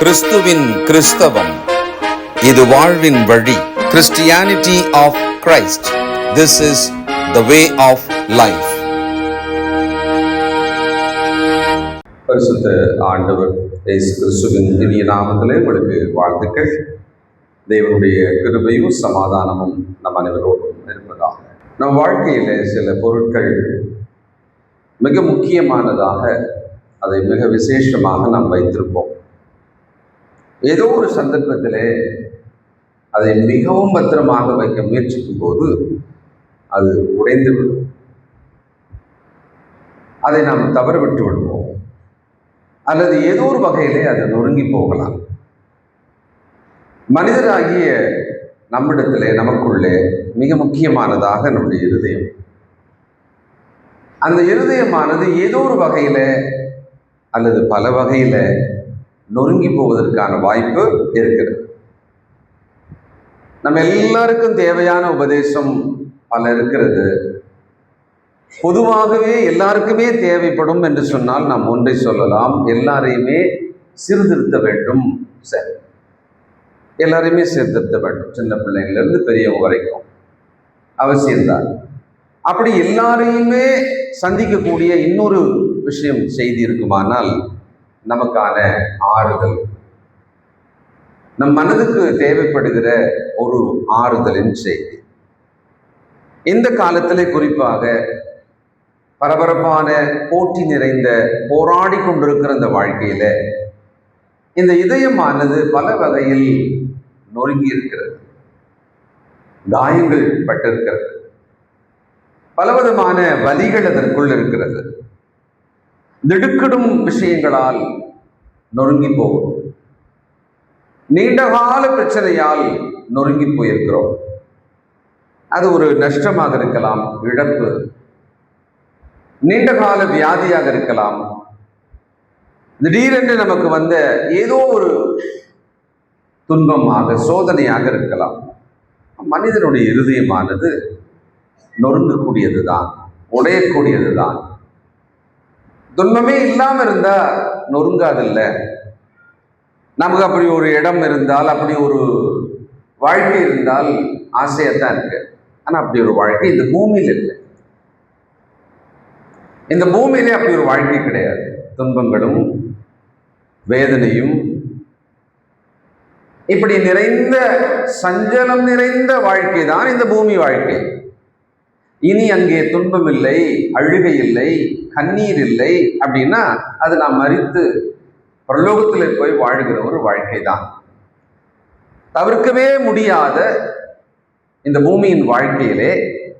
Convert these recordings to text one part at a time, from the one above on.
கிறிஸ்துவின் கிறிஸ்தவம், இது வாழ்வின் வழி. Christianity of Christ. This is the way of life. பரிசுத்த ஆண்டவர் இயேசு கிறிஸ்துவின் இனிய நாமத்திலே உங்களுக்கு வாழ்த்துக்கள். தேவனுடைய கிருபையும் சமாதானமும் நம் அனைவரோடும் இருப்பதாக. நம் வாழ்க்கையில் சில பொருட்கள் மிக முக்கியமானதாக, அதை மிக விசேஷமாக நாம் வைத்திருப்போம். ஏதோ ஒரு சந்தர்ப்பத்திலே அதை மிகவும் பத்திரமாக வைக்க முயற்சிக்கும் போது அது உடைந்துவிடும். அதை நாம் தவற விட்டு விடுவோம், அல்லது ஏதோ ஒரு வகையிலே அது நொறுங்கி போகலாம். மனிதராகிய நம்மிடத்திலே, நமக்குள்ளே மிக முக்கியமானதாக நம்முடைய இருதயம். அந்த இருதயமானது ஏதோ ஒரு வகையில அல்லது பல வகையில நொறுங்கி போவதற்கான வாய்ப்பு இருக்கிறது. நம்ம எல்லாருக்கும் தேவையான உபதேசம் பல இருக்கிறது. பொதுவாகவே எல்லாருக்குமே தேவைப்படும் என்று சொன்னால் நாம் ஒன்றை சொல்லலாம், எல்லாரையுமே சீர்திருத்த வேண்டும். சரி, எல்லாரையுமே சீர்திருத்த வேண்டும், சின்ன பிள்ளைங்களிலிருந்து பெரியவங்க வரைக்கும் அவசியம்தான். அப்படி எல்லாரையுமே சந்திக்கக்கூடிய இன்னொரு விஷயம் செய்தி இருக்குமானால் நமக்கான ஆறுதல், நம் மனதுக்கு தேவைப்படுகிற ஒரு ஆறுதலின் செய்தி. இந்த காலத்திலே குறிப்பாக பரபரப்பான போட்டி நிறைந்த போராடி கொண்டிருக்கிற இந்த வாழ்க்கையில இந்த இதயமானது பல வகையில் நொறுங்கி இருக்கிறது, காயங்கள் பட்டிருக்கிறது, பலவிதமான வலிகள் அதற்குள் இருக்கிறது. திடுக்கிடும் விஷயங்களால் நொறுங்கி போகும், நீண்டகால பிரச்சனையால் நொறுங்கி போயிருக்கிறோம். அது ஒரு நஷ்டமாக இருக்கலாம், இழப்பு, நீண்டகால வியாதியாக இருக்கலாம், திடீரென்று நமக்கு வந்த ஏதோ ஒரு துன்பமாக, சோதனையாக இருக்கலாம். மனிதனுடைய இருதயமானது நொறுங்கக்கூடியதுதான், உடையக்கூடியதுதான். துன்பமே இல்லாமல் இருந்தா நொறுங்காதில்ல. நமக்கு அப்படி ஒரு இடம் இருந்தால், அப்படி ஒரு வாழ்க்கை இருந்தால் ஆசையாத்தான் இருக்கு. ஆனா அப்படி ஒரு வாழ்க்கை இந்த பூமியில் இல்லை. இந்த பூமியிலே அப்படி ஒரு வாழ்க்கை கிடையாது. துன்பங்களும் வேதனையும் இப்படி நிறைந்த, சஞ்சலம் நிறைந்த வாழ்க்கை தான் இந்த பூமி வாழ்க்கை. இனி அங்கே துன்பம் இல்லை, அழுகை இல்லை, கண்ணீர் இல்லை அப்படின்னா அது நாம் மரித்து பிரலோகத்தில் போய் வாழ்கிற ஒரு வாழ்க்கை தான். தவிர்க்கவே முடியாத இந்த பூமியின் வாழ்க்கையிலே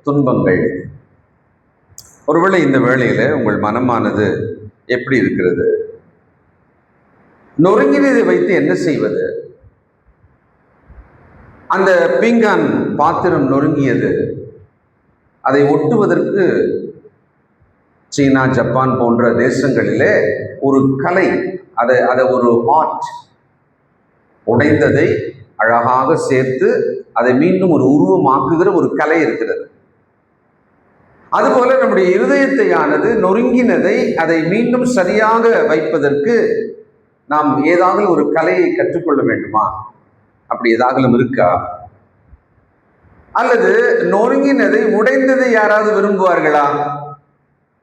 துன்பங்கள். ஒருவேளை இந்த வேளையில உங்கள் மனமானது எப்படி இருக்கிறது? நொறுங்கினதை வைத்து என்ன செய்வது? அந்த பீங்கான் பாத்திரம் நொறுங்கியது, அதை ஒட்டுவதற்கு சீனா, ஜப்பான் போன்ற தேசங்களிலே ஒரு கலை, அதை ஒரு ஆர்ட், உடைந்ததை அழகாக சேர்த்து அதை மீண்டும் ஒரு உருவமாக்குகிற ஒரு கலை இருக்கிறது. அதுபோல நம்முடைய இருதயத்தையானது நொறுங்கினதை அதை மீண்டும் சரியாக வைப்பதற்கு நாம் ஏதாவது ஒரு கலையை கற்றுக்கொள்ள வேண்டுமா? அப்படி ஏதாவது இருக்கா? அல்லது நொறுங்கினதை, உடைந்ததை யாராவது விரும்புவார்களா?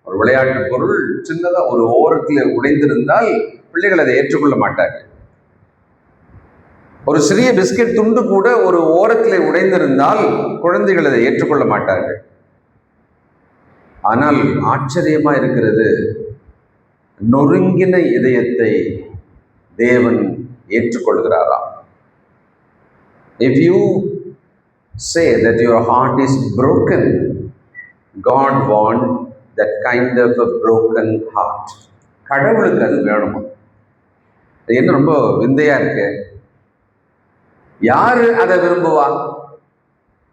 ஒரு விளையாட்டு பொருள் சின்னதா ஒரு ஓரத்தில் உடைந்திருந்தால் பிள்ளைகள் அதை ஏற்றுக்கொள்ள மாட்டார்கள். ஒரு சிறிய பிஸ்கட் துண்டு கூட ஒரு ஓரத்தில் உடைந்திருந்தால் குழந்தைகள் அதை ஏற்றுக்கொள்ள மாட்டார்கள். ஆனால் ஆச்சரியமா இருக்கிறது, நொறுங்கின இதயத்தை தேவன் ஏற்றுக்கொள்கிறாராம். If you say that your heart is broken, God wants that kind of a broken heart. கடவுளுக்கு அது வேணுமா? என்ன ரொம்ப விந்தையா இருக்கு. யாரு அதை விரும்புவா?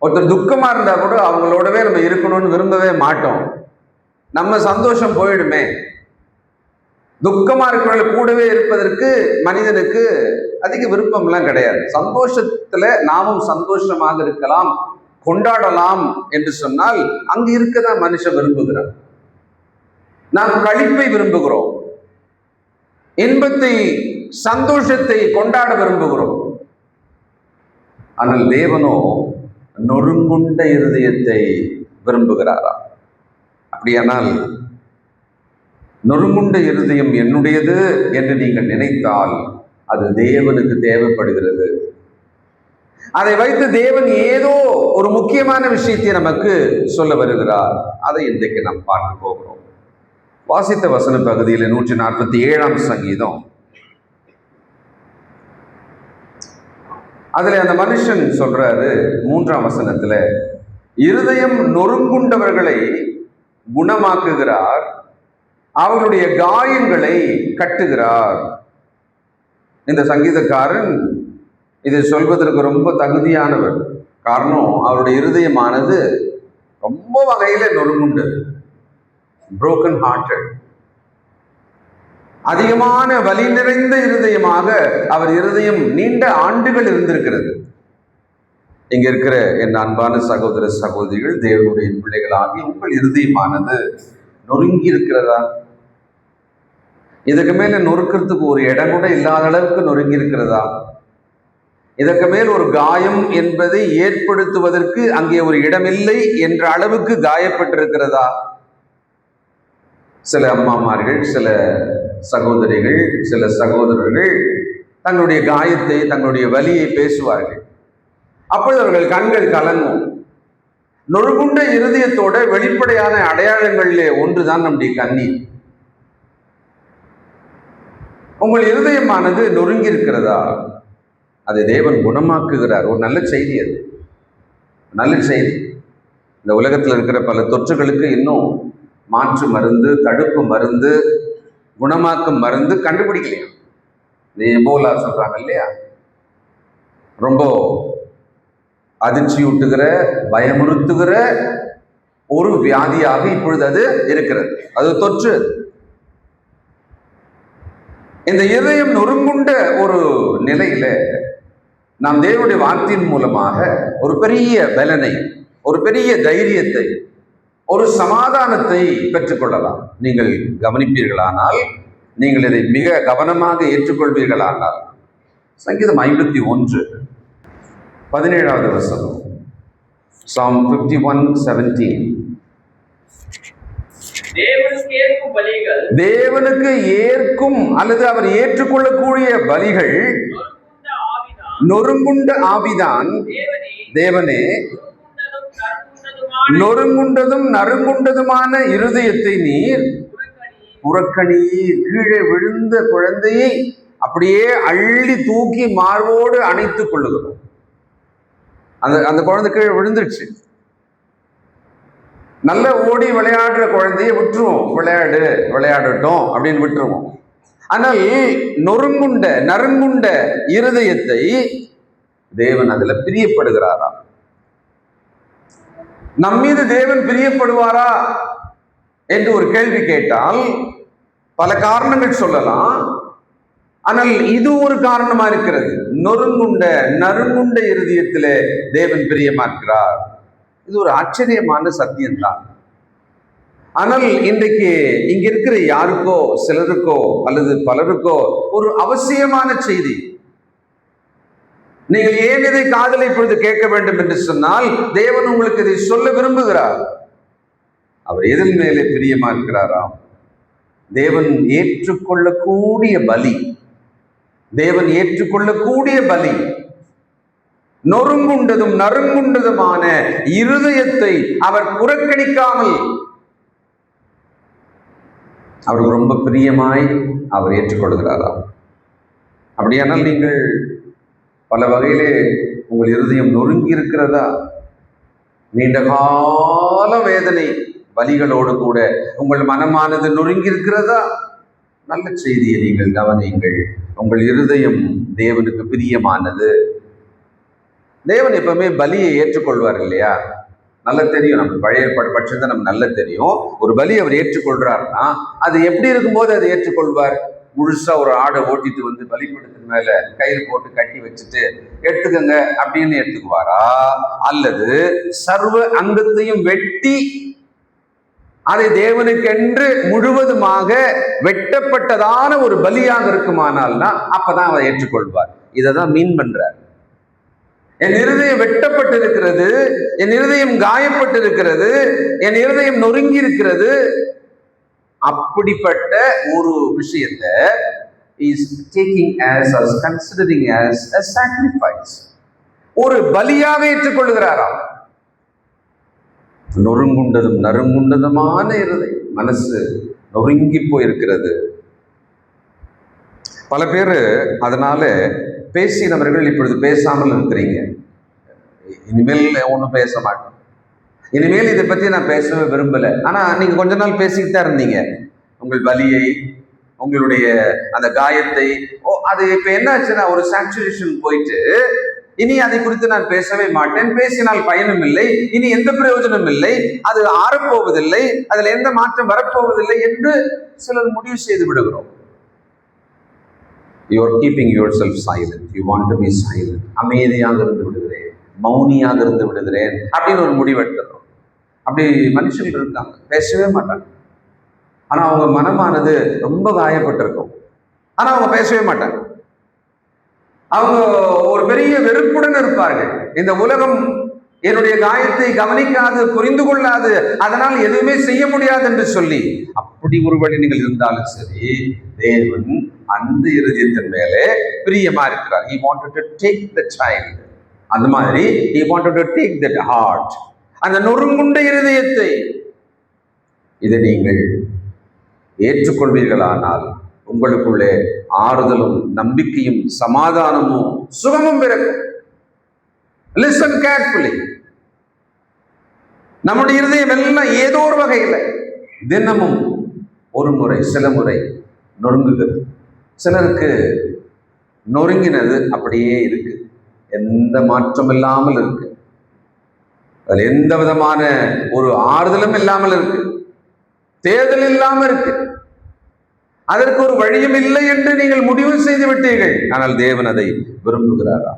ஒருத்தர் துக்கமா இருந்தா கூட அவங்களோடவே நம்ம இருக்கணும்னு விரும்பவே மாட்டோம். நம்ம சந்தோஷம் போயிடுமே. துக்கமா இருக்கிறவங்க கூடவே இருப்பதற்கு மனிதனுக்கு அதிக விருப்பம்லாம் கிடையாது. சந்தோஷத்துல நாமும் சந்தோஷமாக இருக்கலாம், கொண்டாடலாம் என்று சொன்னால் அங்கு இருக்கதான் மனுஷன் விரும்புகிறார். நாம் களிப்பை விரும்புகிறோம், இன்பத்தை சந்தோஷத்தை கொண்டாட விரும்புகிறோம். ஆனால் தேவனோ நொறுங்குண்ட இருதயத்தை விரும்புகிறாரா? அப்படியானால் நொறுங்குண்ட இருதயம் என்னுடையது என்று நீங்கள் நினைத்தால் அது தேவனுக்கு தேவைப்படுகிறது. அதை வைத்து தேவன் ஏதோ ஒரு முக்கியமான விஷயத்தை நமக்கு சொல்ல வருகிறார். அதை இன்றைக்கு நாம் பார்க்க போகிறோம். வாசித்த வசன பகுதியில் 147ஆம் சங்கீதம், அதுல அந்த மனுஷன் சொல்றாரு 3ஆம் வசனத்துல, இருதயம் நொறுங்குண்டவர்களை குணமாக்குகிறார், அவர்களுடைய காயங்களை கட்டுகிறார். இந்த சங்கீதக்காரன் இதை சொல்வதற்கு ரொம்ப தகுதியானவர். காரணம், அவருடைய இருதயமானது ரொம்ப வகையில நொறுங்குண்டது, broken hearted. அதிகமான வலி நிறைந்த இருதயமாக அவர் இருதயம் நீண்ட ஆண்டுகள் இருந்திருக்கிறது. இங்க இருக்கிற என் அன்பான சகோதர சகோதரிகள், தேவனுடைய பிள்ளைகளாகி உங்கள் இருதயமானது நொறுங்கி இருக்கிறதா? இதுக்கு மேல நொறுக்கிறதுக்கு ஒரு இடம் கூட இல்லாத அளவுக்கு நொறுங்கி இருக்கிறதா? இதற்கு மேல் ஒரு காயம் என்பதை ஏற்படுத்துவதற்கு அங்கே ஒரு இடமில்லை என்ற அளவுக்கு காயப்பட்டிருக்கிறதா? சில அம்மாமார்கள், சில சகோதரிகள், சில சகோதரர்கள் தங்களுடைய காயத்தை, தங்களுடைய வலியை பேசுவார்கள். அப்பொழுது அவர்கள் கண்கள் கலங்கும். நொறுங்குண்ட இருதயத்தோட வெளிப்படையான அடையாளங்களிலே ஒன்றுதான் நம்முடைய கண்ணீர். உங்கள் இருதயமானது நொறுங்கி இருக்கிறதா? அதை தேவன் குணமாக்குகிறார். ஒரு நல்ல செய்தி அது, நல்ல செய்தி. இந்த உலகத்தில் இருக்கிற பல தொற்றுகளுக்கு இன்னும் மாற்று மருந்து, தடுப்பு மருந்து, குணமாக்கும் மருந்து கண்டுபிடிக்கலையா? இந்த எபோலா சொல்றாங்க இல்லையா, ரொம்ப அதிர்ச்சியூட்டுகிற, பயமுறுத்துகிற ஒரு வியாதியாக இப்பொழுது அது இருக்கிறது. அது தொற்று. இந்த இதயம் நொறுங்குண்ட ஒரு நிலையில நாம் தேவனுடைய வார்த்தையின் மூலமாக ஒரு பெரிய பலனை, ஒரு பெரிய தைரியத்தை, ஒரு சமாதானத்தை பெற்றுக்கொள்ளலாம். நீங்கள் கவனிப்பீர்களானால், நீங்கள் இதை மிக கவனமாக ஏற்றுக்கொள்வீர்களானால், சங்கீதம் 51:17 வசனம், Psalm 51:17, தேவனுக்கு ஏற்கும் அல்லது அவர் ஏற்றுக்கொள்ளக்கூடிய பலிகள் நொறுங்குண்ட ஆவிதான். தேவனே, நொறுங்குண்டதும் நறுங்குண்டதுமான இருதயத்தை நீர் புறக்கணியீர். கீழே விழுந்த குழந்தையை அப்படியே அள்ளி தூக்கி மார்போடு அணைத்துக் கொள்ளுகிறோம். அந்த குழந்தை கீழே விழுந்துடுச்சு. நல்ல ஓடி விளையாடுற குழந்தைய விட்டுருவோம், விளையாடட்டும் அப்படின்னு விட்டுருவோம். ஆனால் நொறுங்குண்ட நறுங்குண்ட இருதயத்தை தேவன் அதுல பிரியப்படுகிறாராம். நம் மீது தேவன் பிரியப்படுவாரா என்று ஒரு கேள்வி கேட்டால் பல காரணங்கள் சொல்லலாம். ஆனால் இது ஒரு காரணமா இருக்கிறது. நொறுங்குண்ட நறுங்குண்ட இருதயத்திலே தேவன் பிரியமா இருக்கிறார். இது ஒரு ஆச்சரியமான சத்தியம்தான். ஆனால் இன்றைக்கு இங்க இருக்கிற யாருக்கோ, சிலருக்கோ அல்லது பலருக்கோ ஒரு அவசியமான செய்தி. நீங்கள் ஏன் இதை காதலை இப்பொழுது கேட்க வேண்டும் என்று சொன்னால், தேவன் உங்களுக்கு இதை சொல்ல விரும்புகிறார். அவர் எதில் மேலே பிரியமா இருக்கிறாராம்? தேவன் ஏற்றுக்கொள்ளக்கூடிய பலி, தேவன் ஏற்றுக்கொள்ளக்கூடிய பலி, நொறுங்குண்டதும் நறுங்குண்டதுமான இருதயத்தை அவர் புறக்கணிக்காமல் அவருக்கு ரொம்ப பிரியமாய் அவர் ஏற்றுக்கொள்கிறாராம். அப்படியானால் நீங்கள் பல வகையிலே உங்கள் இருதயம் நொறுங்கி இருக்கிறதா? நீண்ட கால வேதனை வலிகளோடு கூட உங்கள் மனமானது நொறுங்கி இருக்கிறதா? நல்ல செய்தியை நீங்கள் கவனியுங்கள். உங்கள் இருதயம் தேவனுக்கு பிரியமானது. தேவன் எப்பவுமே பலியை ஏற்றுக்கொள்வார் இல்லையா? நல்லா தெரியும், நம்ம பழைய ஏற்பாடு பட்சத்தை நம்ம நல்லா தெரியும். ஒரு பலி அவர் ஏற்றுக்கொள்றாருன்னா அது எப்படி இருக்கும்போது அதை ஏற்றுக்கொள்வார்? முழுசா ஒரு ஆடை ஓட்டிட்டு வந்து பலிபீடத்தின் மேல கயிறு போட்டு கட்டி வச்சுட்டு எடுத்துக்கங்க அப்படின்னு எடுத்துக்குவாரா? அல்லது சர்வ அங்கத்தையும் வெட்டி அதை தேவனுக்கென்று முழுவதுமாக வெட்டப்பட்டதான ஒரு பலியாக இருக்குமானால்னா அப்பதான் அவர் ஏற்றுக்கொள்வார். இதை தான் மீன் பண்றார். என் இருதயம் வெட்டப்பட்டிருக்கிறது, என் இருதயம் காயப்பட்டிருக்கிறது, என் இருதயம் நொறுங்கி இருக்கிறது. அப்படிப்பட்ட ஒரு விஷயத்தை is taking as us considering as a sacrifice, ஒரு பலியாக ஏற்றுக்கொள்கிறாராம். நொறுங்குண்டதும் நறுங்குண்டதுமான இருதயம், மனசு நொறுங்கி போயிருக்கிறது. பல பேர் அதனால பேசினவர்கள் இப்பொழுது பேசாமல் இருக்கிறீங்க. இனிமேல் ஒன்றும் பேச மாட்டோம், இனிமேல் இதை பற்றி நான் பேசவே விரும்பலை. ஆனால் நீங்கள் கொஞ்ச நாள் பேசிக்கிட்டு தான் இருந்தீங்க உங்கள் வலியை, உங்களுடைய அந்த காயத்தை. அது இப்போ என்ன ஆச்சுன்னா ஒரு சாச்சுரேஷன் போயிட்டு இனி அதை குறித்து நான் பேசவே மாட்டேன், பேசினால் பயனும் இல்லை, இனி எந்த பிரயோஜனம் இல்லை, அது ஆறப்போவதில்லை, அதில் எந்த மாற்றம் வரப்போவதில்லை என்று சிலர் முடிவு செய்து விடுகிறோம். You are keeping yourself silent. You want to be silent. அமைதியாக இருந்து விடுகிறேன், மௌனியாக இருந்து விடுகிறேன் அப்படின்னு ஒரு முடிவெடுக்கிறோம். அப்படி மனுஷர்கள் இருக்காங்க, பேசவே மாட்டாங்க. ஆனா அவங்க மனமானது ரொம்ப காயப்பட்டிருக்கும், ஆனா அவங்க பேசவே மாட்டாங்க. அவங்க ஒரு பெரிய வெறுப்புடன் இருப்பார்கள். இந்த உலகம் என்னுடைய காயத்தை கவனிக்காது, புரிந்து கொள்ளாது, அதனால் எதுவுமே செய்ய முடியாது என்று சொல்லி அப்படி ஒரு வழி நீங்கள் இருந்தாலும் சரி, தேவன் அந்த இருதயத்தின் மேலே பிரியமா இருக்கிறார். He wanted to take the child. அந்த மாதிரி He wanted to take that heart, அந்த நொறுங்குண்ட இருதயத்தை. இதை நீங்கள் ஏற்றுக்கொள்வீர்களானால் உங்களுக்குள்ளே ஆறுதலும் நம்பிக்கையும் சமாதானமும் சுகமும் பிறக்கும். Listen carefully. நம்முடைய இருதயம் எல்லாம் ஏதோ ஒரு வகையில் தினமும் ஒரு முறை சில முறை நொறுங்குகிறது. சிலருக்கு நொறுங்கினது அப்படியே இருக்கு, எந்த மாற்றம் இல்லாமல் இருக்கு, அதில் எந்த விதமான ஒரு ஆறுதலும் இல்லாமல் இருக்கு, தேர்தல் இல்லாமல் இருக்கு, அதற்கு ஒரு வழியும் இல்லை என்று நீங்கள் முடிவு செய்து விட்டீர்கள். ஆனால் தேவன் அதை விரும்புகிறாரா?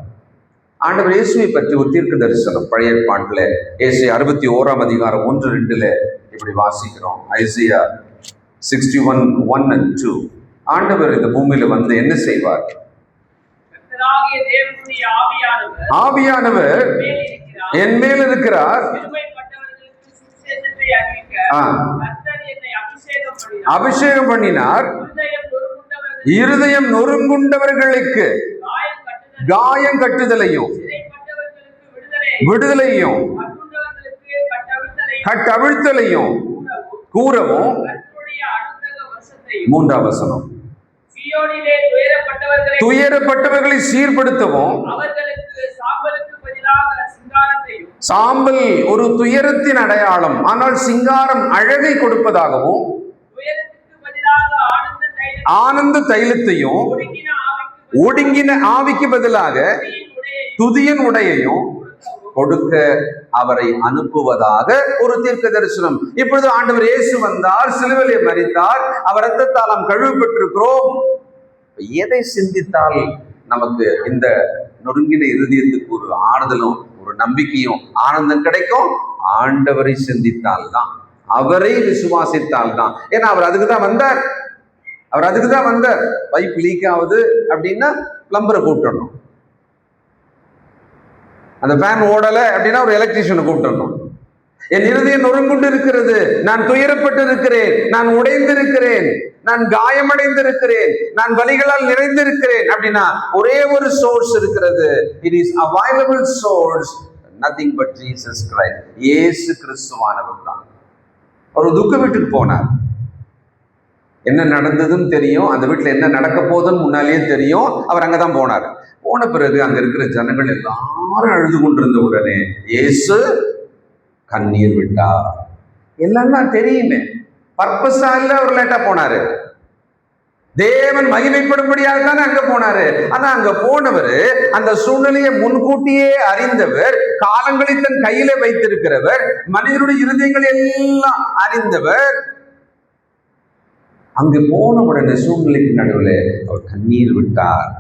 ஆண்டவர் இயேசுவை பற்றி ஒரு தீர்க்க தரிசனம் பழைய ஏற்பாட்டில் ஏசாயா 61 அதிகாரம் 1-2 இப்படி வாசிக்கிறோம். ஐசையா 61:1-2. ஆண்டவர் இந்த பூமியில வந்து என்ன செய்வார்? ஆவியானவர் என் மேல் இருக்கிறார், அபிஷேகம் பண்ணினார், இருதயம் நொறுங்குண்டவர்களுக்கு காயம் கட்டுதலையும் விடுதலையும் கட்டவிழ்த்தலையும் கூறவும். 3ஆம் வசனம், துயரப்பட்டவர்களை சீர்படுத்தவும். சாம்பல் ஒரு துயரத்தின் அடையாளம், ஆனால் சிங்காரம் அழகை கொடுப்பதாகவும், ஆனந்த தைலத்தையும் ஒடுங்கின ஆவிக்கு பதிலாக துதியின் உடையையும் கொடுக்க அவரை அனுப்புவதாக ஒரு தீர்க்க தரிசனம். இப்பொழுது ஆண்டவர் இயேசு வந்தார், சிலுவையிலே மரித்தார், அவர் இரத்தத்தால் நாம் கழுவப்பட்டிருக்கிறோம். எதை சிந்தித்தால் நமக்கு இந்த நொறுங்கின இருதயத்துக்கு ஒரு ஆறுதலும் ஒரு நம்பிக்கையும் ஆனந்தம் கிடைக்கும்? ஆண்டவரை சிந்தித்தால் தான், அவரை விசுவாசித்தால் தான். ஏன்னா அவர் அதுக்கு தான் வந்தார், அவர் அதுக்கு தான் வந்தார். பைப் லீக் ஆகுது அப்படின்னா பிளம்பரை கூப்பிடணும், அந்த ஃபேன் ஓடலை அப்படின்னா ஒரு எலக்ட்ரீஷியனை கூப்பிடணும். என் இருதயம் நொறுங்குண்டு இருக்கிறது, நான் துயரப்பட்டு இருக்கிறேன், நான் உடைந்திருக்கிறேன், நான் காயமடைந்திருக்கிறேன், நான் வலிகளால் நிறைந்திருக்கிறேன் அப்படின்னா ஒரே ஒரு சோர்ஸ் இருக்கிறது. It is available source, nothing but Jesus Christ. இயேசு கிறிஸ்துவானவர் தான். அவர் துக்க வீட்டுக்கு போனார், என்ன நடந்ததுன்னு தெரியும், அந்த வீட்டில் என்ன நடக்க போகுதுன்னு முன்னாலேயே தெரியும். அவர் அங்கதான் போனார். போன பிறகு அங்க இருக்கிற ஜனங்கள் எல்லாரும் அழுது கொண்டிருந்த உடனே இயேசு கண்ணீர் விட்டார். எல்லாம் தெரியுமே, பர்பஸா இல்ல அவர் லேட்டா போனாரு, தேவன் மகிமைப்படும்படியாக தானே அங்க போனாரு. ஆனா அங்க போனவர் அந்த சூழ்நிலையை முன்கூட்டியே அறிந்தவர், காலங்களை தன் கையில வைத்திருக்கிறவர், மனிதனுடைய இருதயங்களை எல்லாம் அறிந்தவர். அங்கு போன உடனே சூழ்நிலைக்கு நடுவில் அவர் கண்ணீர் விட்டார்.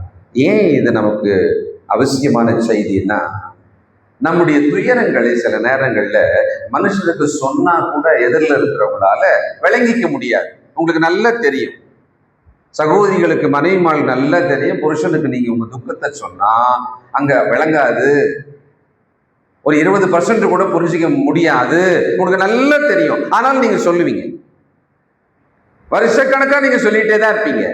ஏன் இது நமக்கு அவசியமான செய்தின்னா, நம்முடைய துயரங்களை சில நேரங்கள்ல மனுஷனுக்கு சொன்னா கூட எதிரில் இருக்கிறவங்களால விளங்கிக்க முடியாது. உங்களுக்கு நல்லா தெரியும், சகோதரிகளுக்கு மனைவிமாள் நல்லா தெரியும், புருஷனுக்கு நீங்க உங்க துக்கத்தை சொன்னா அங்க விளங்காது, ஒரு 20% கூட புரிஞ்சிக்க முடியாது, உங்களுக்கு நல்லா தெரியும். ஆனால் நீங்க சொல்லுவீங்க, வருஷக்கணக்கா நீங்க சொல்லிட்டே தான் இருப்பீங்க.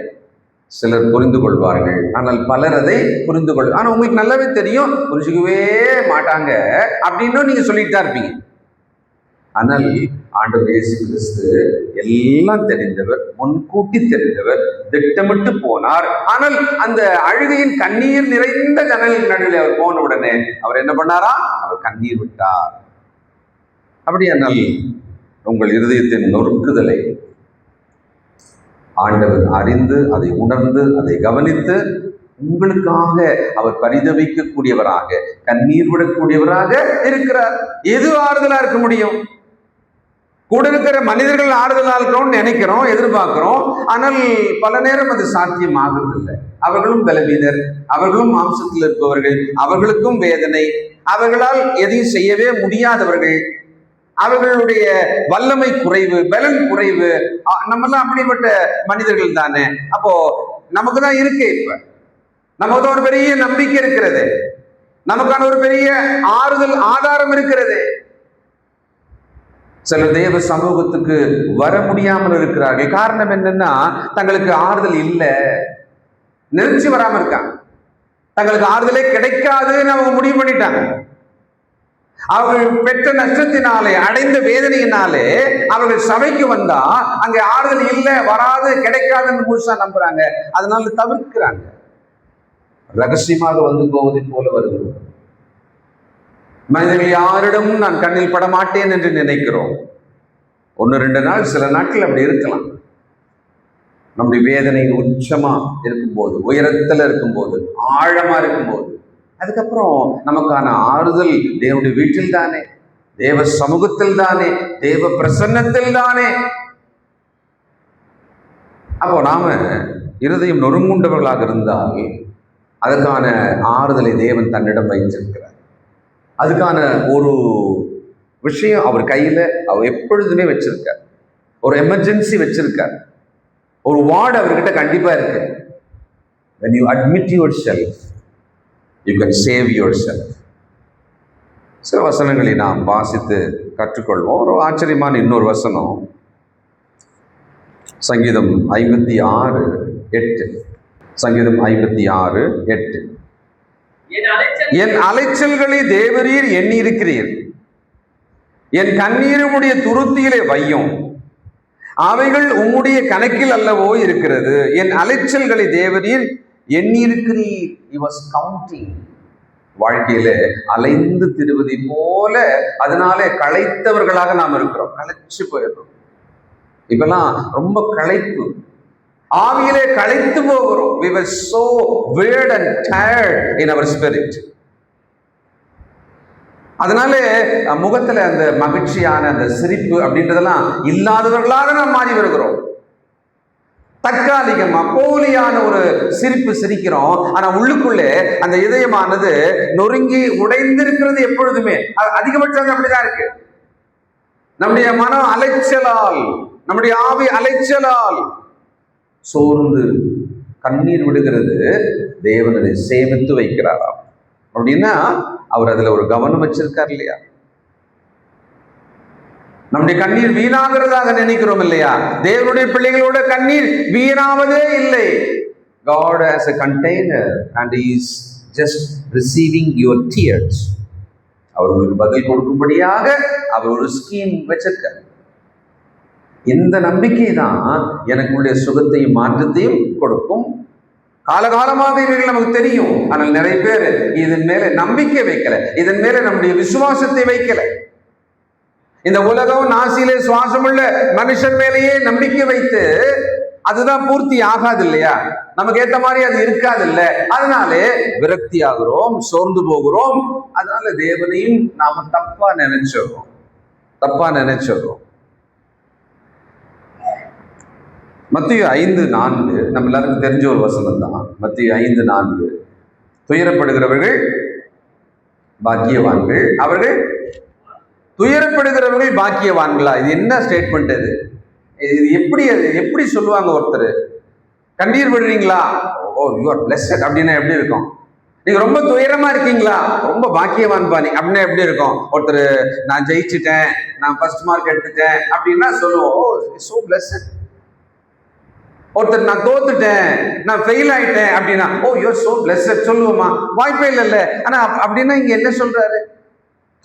சிலர் புரிந்து கொள்வார்கள், ஆனால் பலர் அதை புரிந்து கொள் ஆனா உங்களுக்கு நல்லாவே தெரியும் புரிஞ்சுக்கவே மாட்டாங்க அப்படின்னு நீங்க சொல்லிட்டு தான் இருப்பீங்க. ஆனால் ஆண்டவர் இயேசு கிறிஸ்து எல்லாம் தெரிந்தவர், முன்கூட்டி தெரிந்தவர், திட்டமிட்டு போனார். ஆனால் அந்த அழுகையின் கண்ணீர் நிறைந்த ஜன்னல் நடுவில் அவர் போன உடனே அவர் என்ன பண்ணாரா? அவர் கண்ணீர் விட்டார். அப்படியானால் உங்கள் இருதயத்தின் நொறுக்குதலை ஆண்டவர் அறிந்து, அதை உணர்ந்து, அதை கவனித்து உங்களுக்காக அவர் பரிதவிக்கக்கூடியவராக, கண்ணீர் விடக்கூடியவராக இருக்கிறார். எது ஆறுதலா இருக்க முடியும்? கூட இருக்கிற மனிதர்கள் ஆறுதலா இருக்கிறோம்னு நினைக்கிறோம், எதிர்பார்க்கிறோம். ஆனால் பல நேரம் அது சாத்தியம் ஆகுறதில்லை. அவர்களும் பலவீனர், அவர்களும் மாம்சத்தில் இருப்பவர்கள், அவர்களுக்கும் வேதனை, அவர்களால் எதையும் செய்யவே முடியாதவர்கள், அவர்களுடைய வல்லமை குறைவு, பலன் குறைவு. நம்மெல்லாம் அப்படிப்பட்ட மனிதர்கள் தானே. அப்போ நமக்கு தான் இருக்கு, இப்ப நமக்கு தான் ஒரு பெரிய நம்பிக்கை இருக்கிறது, நமக்கான ஒரு பெரிய ஆறுதல் ஆதாரம் இருக்கிறது. சில தேவ சமூகத்துக்கு வர முடியாமல் இருக்கிறார்கள். காரணம் என்னன்னா, தங்களுக்கு ஆறுதல் இல்லை, நெருச்சி வராம இருக்காங்க, தங்களுக்கு ஆறுதலே கிடைக்காதுன்னு அவங்க முடிவு பண்ணிட்டாங்க. அவர்கள் பெற்ற நஷ்டத்தினாலே, அடைந்த வேதனையினாலே அவர்கள் சபைக்கு வந்தா அங்க ஆறுதல் இல்லை, வராது, கிடைக்காதுன்னு முழுசா நம்புறாங்க. அதனால தவிர்க்கிறாங்க. ரகசியமாக வந்து போவதை போல வருகிறோம். மனிதர்கள் யாரிடமும் நான் கண்ணில் பட மாட்டேன் என்று நினைக்கிறோம். 1-2 நாள், சில நாட்கள் அப்படி இருக்கலாம். நம்முடைய வேதனையின் உச்சமா இருக்கும்போது, உயரத்துல இருக்கும்போது, ஆழமா இருக்கும்போது, அதுக்கப்புறம் நமக்கான ஆறுதல் தேவனுடைய வீட்டில் தானே, தேவ சமூகத்தில் தானே, தேவ பிரசன்னத்தில் தானே. அப்போ நாம இருதயம் நொறுங்குண்டவர்களாக இருந்தால் அதற்கான ஆறுதலை தேவன் தன்னிடம் வைத்திருக்கிறார். அதுக்கான ஒரு விஷயம் அவர் கையில அவர் எப்பொழுதுமே வச்சிருக்கார். ஒரு எமர்ஜென்சி வச்சிருக்கார், ஒரு வார்டு அவர்கிட்ட கண்டிப்பா இருக்கு. when you admit yourself, you can save yourself. சில வசனங்களை நாம் வாசித்து கற்றுக்கொள்வோம். ஒரு ஆச்சரியமான இன்னொரு வசனம், சங்கீதம் 56:8. சங்கீதம் 56:8. என் அலைச்சல்களை தேவரீர் எண்ணி இருக்கிறீர், என் கண்ணீருடைய துருத்தியிலே வையும், அவைகள் உம்முடைய கணக்கில் அல்லவோ இருக்கிறது. என் அலைச்சல்களை தேவரீர் எண்ணி இருக்கிறீர். He was counting. வாழ்க்கையில அலைந்து திருவதை போல, அதனாலே களைத்தவர்களாக நாம் இருக்கிறோம், களைச்சு போயிடுறோம். இப்பெல்லாம் ரொம்ப களைப்பு, ஆவியிலே களைத்து போகிறோம். We were so weird and tired in our spirit. அதனால முகத்துல அந்த மகிழ்ச்சியான அந்த சிரிப்பு அப்படின்றதெல்லாம் இல்லாதவர்களாக நாம் மாறி வருகிறோம். தற்காலிகமா போலியான ஒரு சிரிப்பு சிரிக்கிறோம், ஆனா உள்ளுக்குள்ளே அந்த இதயமானது நொறுங்கி உடைந்திருக்கிறது. எப்பொழுதுமே அதிகபட்சம் அப்படிதான் இருக்கு. நம்முடைய மனம் அலைச்சலால், நம்முடைய ஆவி அலைச்சலால் சோர்ந்து கண்ணீர் விடுகிறது. தேவன் அதை சேமித்து வைக்கிறாராம். அப்படின்னா அவர் அதுல ஒரு கவனம் வச்சிருக்கார் இல்லையா? நம்முடைய கண்ணீர் வீணாகிறதாக நினைக்கிறோம் இல்லையா? தேவனுடைய பிள்ளைகளோட கண்ணீர் வீணாவதே இல்லை. God has a container and he is just receiving your tears. அவர் உங்களுக்கு பதில் கொடுக்கும்படியாக அவர் ஒரு ஸ்கீம் வச்சிருக்கார். இந்த நம்பிக்கை தான் எனக்குடைய சுகத்தையும் மாற்றத்தையும் கொடுக்கும். காலகாலமாக இவைகள் நமக்கு தெரியும், ஆனால் நிறைய பேர் இதன் மேல நம்பிக்கை வைக்கல, இதன் மேல நம்முடைய விசுவாசத்தை வைக்கல. இந்த உலகம் நாசியிலே சுவாசமுள்ள மனுஷன் மேலேயே நம்பிக்கை வைத்து அதுதான் பூர்த்தி ஆகாது இல்லையா? நமக்கு ஏற்ற மாதிரி அது இருக்காது இல்ல. அதனாலே விரக்தி ஆகிறோம், சோர்ந்து போகிறோம். அதனால தேவனையும் நாம தப்பா நினைச்சிடுறோம். மத்தேயு 5:4 நம்ம எல்லாருக்கும் தெரிஞ்ச ஒரு வசனம் தான். மத்தேயு 5:4, துயரப்படுகிறவர்கள் பாக்கியவான்கள், அவர்கள் துயரப்படுகிறவர்கள் பாக்கியவான்களா? இது என்ன ஸ்டேட்மெண்ட்? இது எப்படி சொல்லுவாங்க? ஒருத்தர் கண்ணீர் விடுறீங்களா, ஓ யூ ஆர் பிளெஸ்ட் அப்படின்னா எப்படி இருக்கும்? நீங்க ரொம்ப துயரமா இருக்கீங்களா, ரொம்ப பாக்கியவான் பாணி அப்படின்னா எப்படி இருக்கும்? ஒருத்தர் நான் ஜெயிச்சுட்டேன், நான் ஃபர்ஸ்ட் மார்க் எடுத்துட்டேன் அப்படின்னா சொல்லுவோம், ஓ சோ பிளெஸ்ட். ஒருத்தர் நான் தோத்துட்டேன், நான் ஃபெயில் ஆயிட்டேன் அப்படின்னா, ஓ யூ ஆர் சோ பிளெஸ்ட் சொல்லுவோமா? வாய்ப்பே இல்லைல்ல. ஆனா அப்படின்னா இங்க என்ன சொல்றாரு?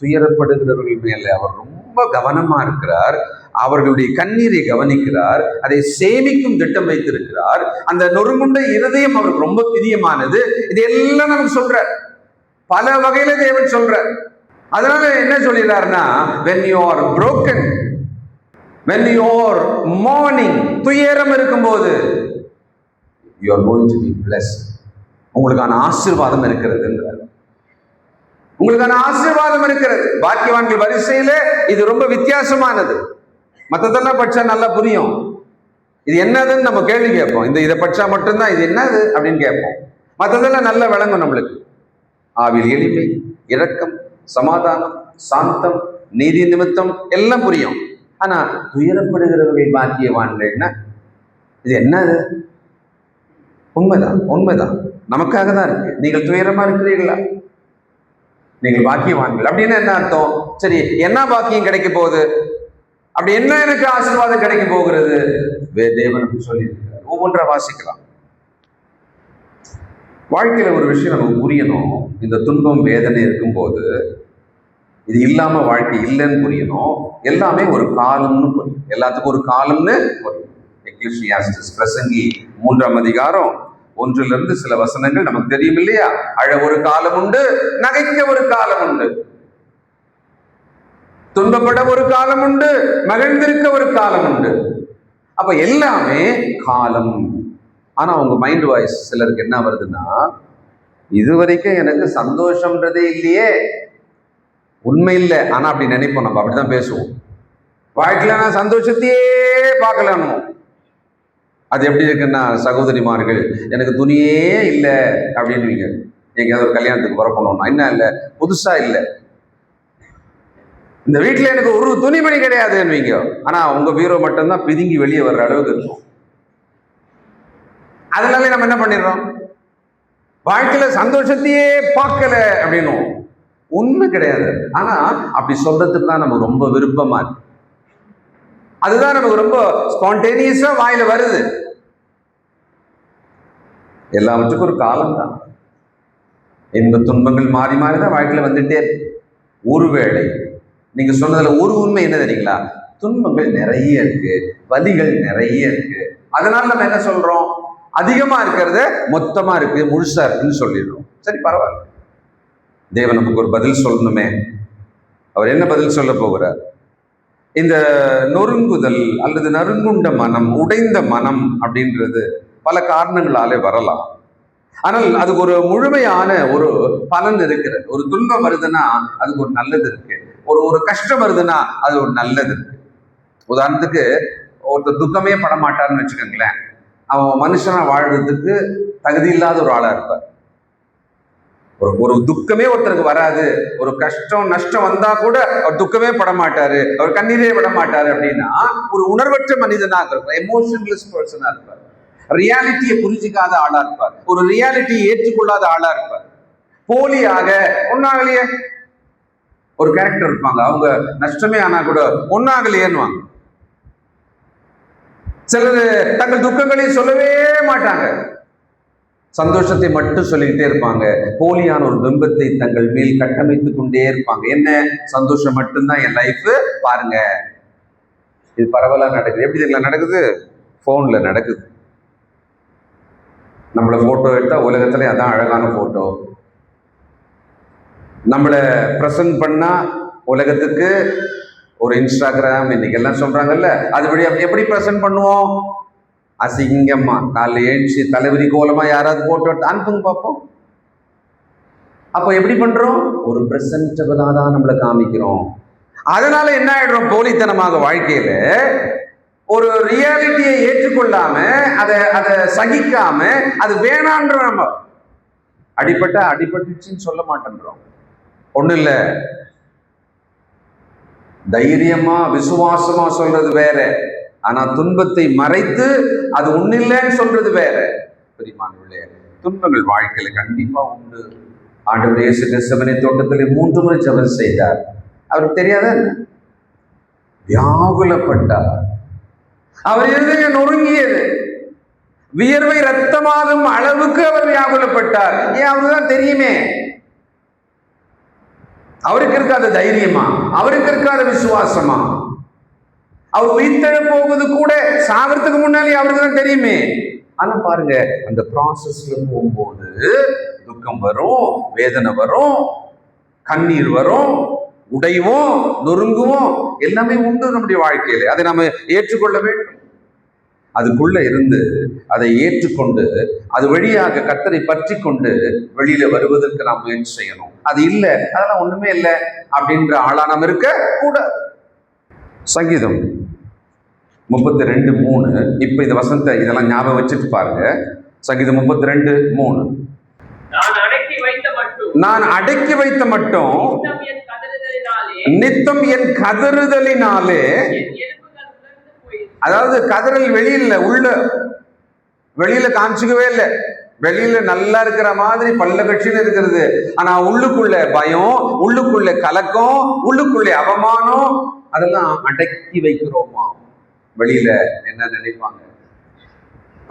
துயரப்படுகிறவர்கள் மேல அவர் ரொம்ப கவனமா இருக்கிறார், அவர்களுடைய கண்ணீரை கவனிக்கிறார், அதை சேமிக்கும் திட்டம் வைத்திருக்கிறார். அந்த நொறுங்குண்ட இருதயம் அவருக்கு ரொம்ப பிரியமானது. இது எல்லாம் நமக்கு சொல்றார், பல வகையில தேவன் சொல்றார். அதனால என்ன சொல்லிடுறாருன்னா, when you are broken, when you are mourning, துயரம் இருக்கும்போது you are going to be blessed. உங்களுக்கான ஆசீர்வாதம் இருக்கிறது, உங்களுக்கான ஆசீர்வாதம் இருக்கிறது. பாக்கியவான்கள் வரிசையில இது ரொம்ப வித்தியாசமானது. மற்றதெல்லாம் படிச்சா நல்லா புரியும், இது என்னதுன்னு நம்ம கேள்வி கேட்போம். இதை படிச்சா மட்டும்தான் இது என்னது அப்படின்னு கேட்போம். மற்றதெல்லாம் நல்லா விளங்கும் நம்மளுக்கு. ஆவில் எளிமை, இரக்கம், சமாதானம், சாந்தம், நீதி நிமித்தம் எல்லாம் புரியும். ஆனா துயரப்படுகிறவர்கள் பாக்கியவான்கள்னா இது என்னது? உண்மைதான், நமக்காக தான் இருக்கு. நீங்கள் துயரமா இருக்கிறீர்களா? நீங்கள் பாக்கியவான்கள் அப்படின்னு என்ன அர்த்தம்? சரி, என்ன பாக்கியம் கிடைக்க போகுது? அப்படி என்ன எனக்கு ஆசீர்வாதம் கிடைக்க போகிறது? தேவனுக்கு சொல்லி ஒவ்வொன்றா வாசிக்கலாம். வாழ்க்கையில ஒரு விஷயம் நமக்கு புரியணும். இந்த துன்பம் வேதனை இருக்கும்போது இது இல்லாம வாழ்க்கை இல்லைன்னு புரியணும். எல்லாமே ஒரு காலம்னு புரியும், எல்லாத்துக்கும் ஒரு காலம்னு புரியும். எக்லீசியாஸ்டிஸ் பிரசங்கி 3ஆம் அதிகாரம் 1 சில வசனங்கள் நமக்கு தெரியும் இல்லையா? அழ ஒரு காலம் உண்டு, நகைக்க ஒரு காலம் உண்டு, துன்பப்பட ஒரு காலம் உண்டு, மகிழ்ந்திருக்க ஒரு காலம் உண்டு. அப்ப எல்லாமே காலம். ஆனா உங்க மைண்ட் வாய்ஸ் சிலருக்கு என்ன வருதுன்னா, இதுவரைக்கும் எனக்கு சந்தோஷம்ன்றதே இல்லையே. உண்மை இல்லை, ஆனா அப்படி நினைப்போம், நம்ம அப்படிதான் பேசுவோம். வாழ்க்கையில நான் சந்தோஷத்தையே பார்க்கலாமோ. அது எப்படி இருக்குன்னா, சகோதரிமார்கள் எனக்கு துணியே இல்லை அப்படின்னு எங்கேயாவது ஒரு கல்யாணத்துக்கு வர போனோம்னா, என்ன இல்லை புதுசா இல்லை, இந்த வீட்டுல எனக்கு ஒரு துணிமணி கிடையாதுன்னு. ஆனா உங்க பீரோ மட்டும்தான் பிதுங்கி வெளியே வர்ற அளவுக்கு இருக்கும். அதனால நம்ம என்ன பண்ணிடுறோம்? வாழ்க்கையில சந்தோஷத்தையே பார்க்கல அப்படின்னும். உண்மை கிடையாது. ஆனா அப்படி சொல்றதுக்கு தான் நமக்கு ரொம்ப விருப்பமா இருக்கு. அதுதான் நமக்கு ரொம்ப ஸ்பான்டேனியஸா வாயில வருது. எல்லாவற்றுக்கும் ஒரு காலம் தான். இன்ப துன்பங்கள் மாறி மாறிதான் வாழ்க்கையில வந்துட்டே இருக்கு. ஒருவேளை நீங்க சொன்னதுல ஒரு உண்மை என்ன தெரியுங்களா? துன்பங்கள் நிறைய இருக்கு, வலிகள் நிறைய இருக்கு. அதனால நம்ம என்ன சொல்றோம்? அதிகமா இருக்கிறத மொத்தமா இருக்கு, முழுசா இருக்குன்னு சொல்லிடுறோம். சரி, பரவாயில்ல. தேவன் நமக்கு ஒரு பதில் சொல்லணுமே. அவர் என்ன பதில் சொல்ல போகிறார்? இந்த நொறுங்குதல் அல்லது நறுங்குண்ட மனம், உடைந்த மனம் அப்படின்றது பல காரணங்களாலே வரலாம். ஆனால் அதுக்கு ஒரு முழுமையான ஒரு பலன் இருக்கிறது. ஒரு துன்பம் வருதுன்னா அதுக்கு ஒரு நல்லது இருக்கு, ஒரு கஷ்டம் வருதுன்னா அது ஒரு நல்லது இருக்கு. உதாரணத்துக்கு ஒருத்தர் துக்கமே பட மாட்டார்னு வச்சுக்கோங்களேன், அவன் மனுஷனா வாழ்றதுக்கு தகுதி இல்லாத ஒரு ஆளா இருப்பார். ஒரு துக்கமே ஒருத்தருக்கு வராது, ஒரு கஷ்டம் நஷ்டம் வந்தா கூட அவர் துக்கமே பட மாட்டாரு, அவர் கண்ணீரே விட மாட்டாரு அப்படின்னா ஒரு உணர்வற்ற மனிதனாக இருப்பார், எமோஷன்லெஸ் பர்சனா இருப்பார், ரியாலிட்டியை புரிஞ்சிக்காத ஆளா இருப்பார், ஒரு ரியாலிட்டியை ஏற்றுக்கொள்ளாத ஆளா இருப்பார். போலியாக ஒன்னாகலையே ஒரு கேரக்டர் இருப்பாங்க, அவங்க நஷ்டமே ஆனா கூட ஒன்னாகலையேன்னு. சிலர் தங்கள் துக்கங்களையும் சொல்லவே மாட்டாங்க, சந்தோஷத்தை மட்டும் சொல்லிக்கிட்டே இருப்பாங்க. போலியான ஒரு பிம்பத்தை தங்கள் மேல் கட்டமைத்துக் கொண்டே இருப்பாங்க. என்ன சந்தோஷம் மட்டும்தான் என் லைஃப் பாருங்க. இது பரவலா நடக்குது. எப்படி இதெல்லாம் நடக்குது? போன்ல நடக்குது. நம்மளை போட்டோ எடுத்தா உலகத்துல அதான் அழகான போட்டோ. நம்மளை பிரசன்ட் பண்ணா உலகத்துக்கு ஒரு இன்ஸ்டாகிராம் இன்னைக்கு எல்லாம் சொல்றாங்கல்ல, அதுபடி எப்படி பிரசன்ட் பண்ணுவோம்? அசிங்கம்மா காலைல ஏஞ்சி தலைவரி கோலமா யாராவது போட்டோ எடுத்து அனுப்புங்க பார்ப்போம். அப்போ எப்படி பண்றோம்? ஒரு பிரசன்டபிளா தான் நம்மளை காமிக்கிறோம். அதனால என்ன ஆயிடுறோம்? போலித்தனமாக வாழ்க்கையில ஒரு ரியாலிட்டியை ஏற்றுக்கொள்ளாம, அதை சகிக்காம, அது வேணான்ற நம்ம அடிபட்டுச்சுன்னு சொல்ல மாட்டேன்றோம். ஒண்ணு இல்ல. தைரியமா விசுவாசமா சொல்றது வேற, ஆனா துன்பத்தை மறைத்து அது ஒண்ணு இல்லைன்னு சொல்றது வேற. பிரியமானவர்களே, துன்பங்கள் வாழ்க்கையில கண்டிப்பா உண்டு. ஆண்டவர் இயேசு கிறிஸ்துவினை தோட்டத்திலே 3 முறை ஜெபம் செய்தார். அவருக்கு தெரியாதா? வியாகுலப்பட்டார். அவர் இருதயம் நொறுங்கியது. வியர்வை ரத்தமாகும் அளவுக்கு அவர் வியாகுலப்பட்டார். ஏன்? அவருதான் தெரியுமே. அவருக்கு இருக்காத தைரியமா? அவருக்கு இருக்காத விசுவாசமா? அவர் உயிர்த்தெழ போவது கூட சாகிறதுக்கு முன்னாலே அவருக்கு தான் தெரியுமே. ஆனா பாருங்க, அந்த ப்ராசஸ்ல போகும்போது துக்கம் வரும், வேதனை வரும், கண்ணீர் வரும், உடைவோம், நொறுங்குவோம், எல்லாமே உண்டு நம்முடைய வாழ்க்கையில. அதை நம்ம ஏற்றுக்கொள்ள வேண்டும். அதுக்குள்ள இருந்து அதை ஏற்றுக்கொண்டு அது வழியாக கர்த்தரை பற்றி கொண்டு வெளியில வருவதற்கு நாம் முயற்சி செய்யணும். அது இல்லை, அதெல்லாம் ஒண்ணுமே இல்லை அப்படின்ற ஆளா நாம் இருக்க கூட. சங்கீதம் 32:3. இப்ப இந்த வசனத்தை இதெல்லாம் ஞாபகம் வச்சுட்டு பாருங்க. சங்கீதம் 32:3. நான் அடக்கி வைத்த மட்டும் நித்தம் என் கதறுதலினாலே, அதாவது கதறல் வெளியில, உள்ள வெளியில காமிச்சுக்கவே இல்லை. வெளியில நல்லா இருக்கிற மாதிரி பல்ல கட்சின்னு இருக்கிறது, ஆனா உள்ளுக்குள்ள பயம், உள்ளுக்குள்ள கலக்கம், உள்ளுக்குள்ள அவமானம், அதெல்லாம் அடக்கி வைக்கிறோமா? வெளியில என்ன நினைப்பாங்க?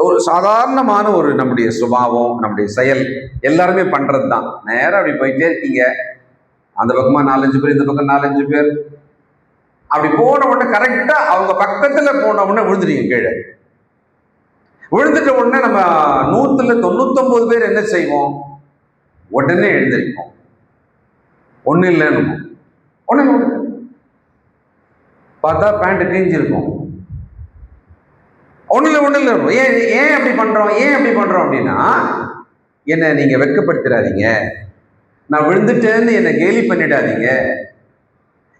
ஒரு சாதாரணமான ஒரு நம்முடைய சுபாவம், நம்முடைய செயல் எல்லாருமே பண்றது தான். நேரம் அப்படி போயிட்டே இருக்கீங்க, அந்த பக்கமா 4-5 பேர், இந்த பக்கம் 4-5 பேர், அப்படி போன உடனே கரெக்டா அவங்க பக்கத்துல போன உடனே விழுந்துட்டீங்க கீழே. விழுந்துட்ட உடனே நம்ம 199 பேர் என்ன செய்வோம்? உடனே எழுந்திருப்போம். ஒண்ணு இல்லைன்னு ஒண்ணு பார்த்தா பேண்ட் கிழிஞ்சிருக்கும். ஒண்ணு இல்லை. ஏன் அப்படி பண்றோம்? அப்படின்னா, என்ன நீங்க வெட்கப்படுத்திடாதீங்க, நான் விழுந்துட்டேன்னு என்ன கேலி பண்ணிடாதீங்க,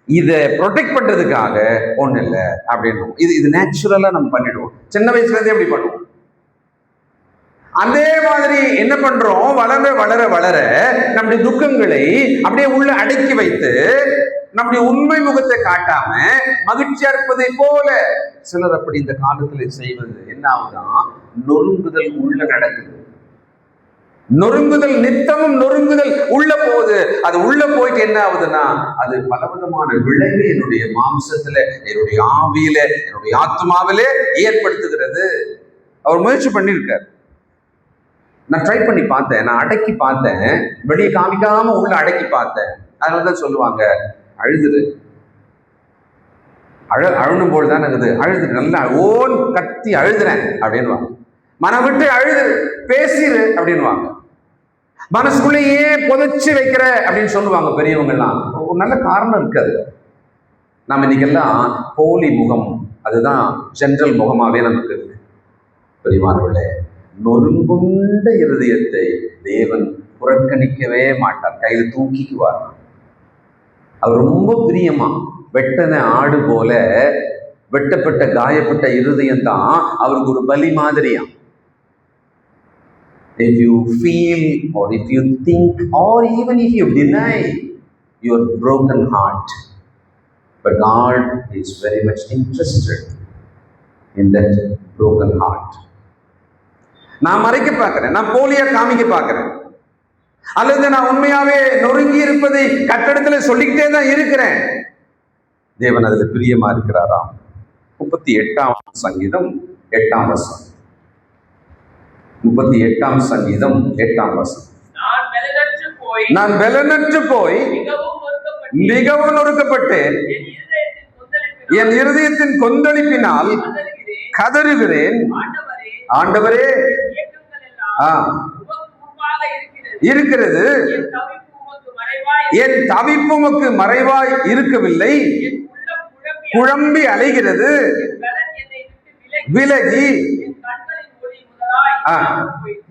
இதை ப்ரொடெக்ட் பண்றதுக்காக ஒண்ணு இல்லை அப்படின்னு. இது நேச்சுரலா நம்ம பண்ணிடுவோம். சின்ன வயசுல இருந்தே எப்படி பண்ணுவோம். அதே மாதிரி என்ன பண்றோம்? வளர வளர வளர நம்முடைய துக்கங்களை அப்படியே உள்ள அடக்கி வைத்து நம்முடைய உண்மை முகத்தை காட்டாம மகிழ்ச்சியா இருப்பதை போல சிலர் அப்படி இந்த காலத்துல செய்வது என்ன ஆகுதான்? நொறுங்குதல் உள்ள நடக்குது. நொறுங்குதல், நித்தமும் நொறுங்குதல் உள்ள போகுது. அது உள்ள போயிட்டு என்ன ஆகுதுன்னா, அது பலவிதமான விளைவு என்னுடைய மாம்சத்துல, என்னுடைய ஆவியில, என்னுடைய ஆத்மாவிலே ஏற்படுத்துகிறது. அவர் முயற்சி பண்ணியிருக்கார். நான் ட்ரை பண்ணி பார்த்தேன், நான் அடக்கி பார்த்தேன், வெளியே காமிக்காம உள்ள அடக்கி பார்த்தேன். அதனாலதான் சொல்லுவாங்க, அழுதுரு, அழுணும் போது தான் இருக்குது, அழுதுரு, நல்லா ஓன் கத்தி அழுதுறேன் அப்படின்வாங்க. மனம் விட்டு அழுது பேசிடு அப்படின்வாங்க. மனசுக்குள்ளேயே புதைச்சு வைக்கிற அப்படின்னு சொல்லுவாங்க பெரியவங்க எல்லாம். ஒரு நல்ல காரணம் இருக்காது. நம்ம இன்னைக்கெல்லாம் போலி முகம், அதுதான் ஜென்ரல் முகமாவே நமக்கு இருக்கு. பெரியமானவர்களே, நொறுங்குண்ட இருதயத்தை தேவன் புறக்கணிக்கவே மாட்டார், கையில் தூக்கிக்குவார். அவர் ரொம்ப பிரியமா, வெட்டன ஆடு போல வெட்டப்பட்ட காயப்பட்ட இருதயம் தான் அவருக்கு ஒரு பலி மாதிரியாம். If you feel, or if you think, or even if you deny your broken heart, but God is very much interested in that broken heart. நான் மறைக்க பார்க்கிறேன், நான் போலியா காமிக்க பார்க்கிறேன், அல்லது நான் உண்மையாவே நொறுங்கி இருப்பதை கட்டடத்துல சொல்லிக்கிட்டே தான் இருக்கிறேன். தேவன் அதுல பிரியமா இருக்கிறாராம். 38ஆம் சங்கீதம் 8ஆம் வசனம். 38ஆம் சங்கீதம் 8ஆம் வசனம். நான் பலனற்று போய் மிகவும் நொறுக்கப்பட்டேன், என் இருதயத்தின் கொந்தளிப்பினால் கதறுகிறேன். ஆண்டவரே, இருக்கிறது, என் தவிப்பு உமக்கு மறைவாய் இருக்கவில்லை, குழம்பி அலைகிறது, விலகி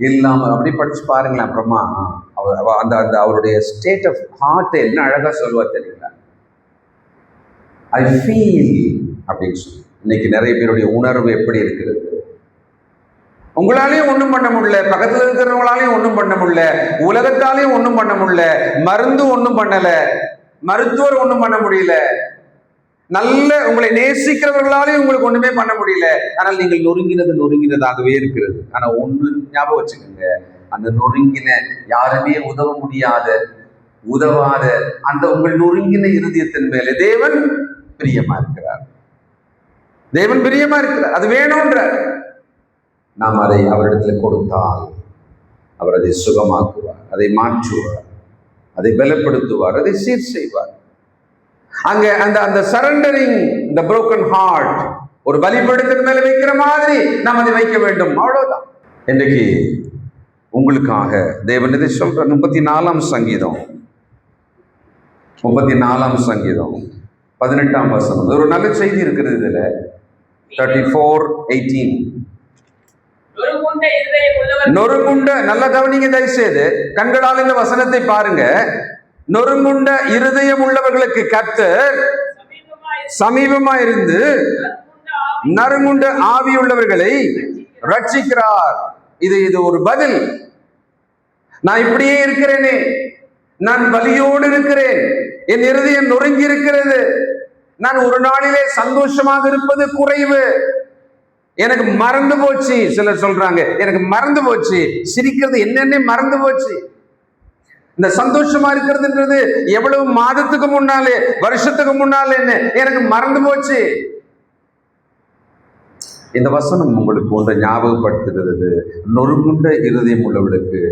இல்லாம. அப்படி படிச்சு பாருங்களேன். அப்புறமா அந்த அவருடைய ஸ்டேட் ஆஃப் ஹார்ட் என்ன அழகா சொல்லுவார் தெரியுங்களா? ஐ ஃபீல் அப்படின்னு சொல்லி. இன்னைக்கு நிறைய பேருடைய உணர்வு எப்படி இருக்கிறது? உங்களாலையும் ஒண்ணும் பண்ண முடியல, பக்கத்துல இருக்கிறவங்களாலையும் ஒண்ணும் பண்ண முடியல, உலகத்தாலையும் ஒண்ணும் பண்ண முடியல, மருந்து ஒண்ணும் பண்ணல, மருத்துவர் ஒண்ணும் பண்ண முடியல, நல்ல உங்களை நேசிக்கிறவர்களாலையும் உங்களுக்கு ஒண்ணுமே பண்ண முடியல. ஆனால் நீங்கள் நொறுங்கினதாகவே இருக்கிறது. ஆனா ஒண்ணு ஞாபகம் வச்சுக்கோங்க, அந்த நொறுங்கின யாருமே உதவாத அந்த உங்கள் நொறுங்கின இருதயத்தின் மேலே தேவன் பிரியமா இருக்கிறார். தேவன் பிரியமா இருக்கிறார். அது வேணும்ன்ற நாம் அதை அவரிடத்தில் கொடுத்தால் அவர் அதை சுகமாக்குவார், அதை மாற்றுவார், அதை பலப்படுத்துவார், அதை சீர் செய்வார். அங்க அந்த சரண்டரிங் த புரோக்கன் ஹார்ட் ஒரு பலிபீடத்தின் மேல வைக்கிற மாதிரி நாம் அதை வைக்க வேண்டும். அவ்வளவுதான். இன்றைக்கு உங்களுக்காக தேவன் இதை சொல்ற 34ஆம் சங்கீதம் 18ஆம் வசனம். ஒரு நல்ல செய்தி இருக்கிறது இதுல. 34:18. நொறுங்குண்ட, நல்ல கவனிங்க தயவுசெய்து, கண்களால் இந்த வசனத்தை பாருங்க. நொறுங்குண்ட இருதயம் உள்ளவர்களுக்கு கர்த்தர் சமீபமா இருந்து நறுங்குண்ட ஆவியுள்ளவர்களை ரட்சிக்கிறார். இது ஒரு பதில். நான் இப்படியே இருக்கிறேனே, நான் வலியோடு இருக்கிறேன், என் இருதயம் நொறுங்கி இருக்கிறது, நான் ஒரு நாளிலே சந்தோஷமாக இருப்பது குறைவு, எனக்கு மறந்து போச்சு. சிலர் சொல்றாங்க எனக்கு மறந்து போச்சு, சிரிக்கிறது என்னன்னே மறந்து போச்சு. இந்த சந்தோஷமா இருக்கிறதுன்றது எவ்வளவு மாதத்துக்கு முன்னாலே, வருஷத்துக்கு முன்னாலே எனக்கு மறந்து போச்சு. இந்த வசனம் உங்களுக்கு ஒன்றை ஞாபகப்படுத்துகிறது. நொறுங்குண்ட இருதயம் உள்ளவளுக்கு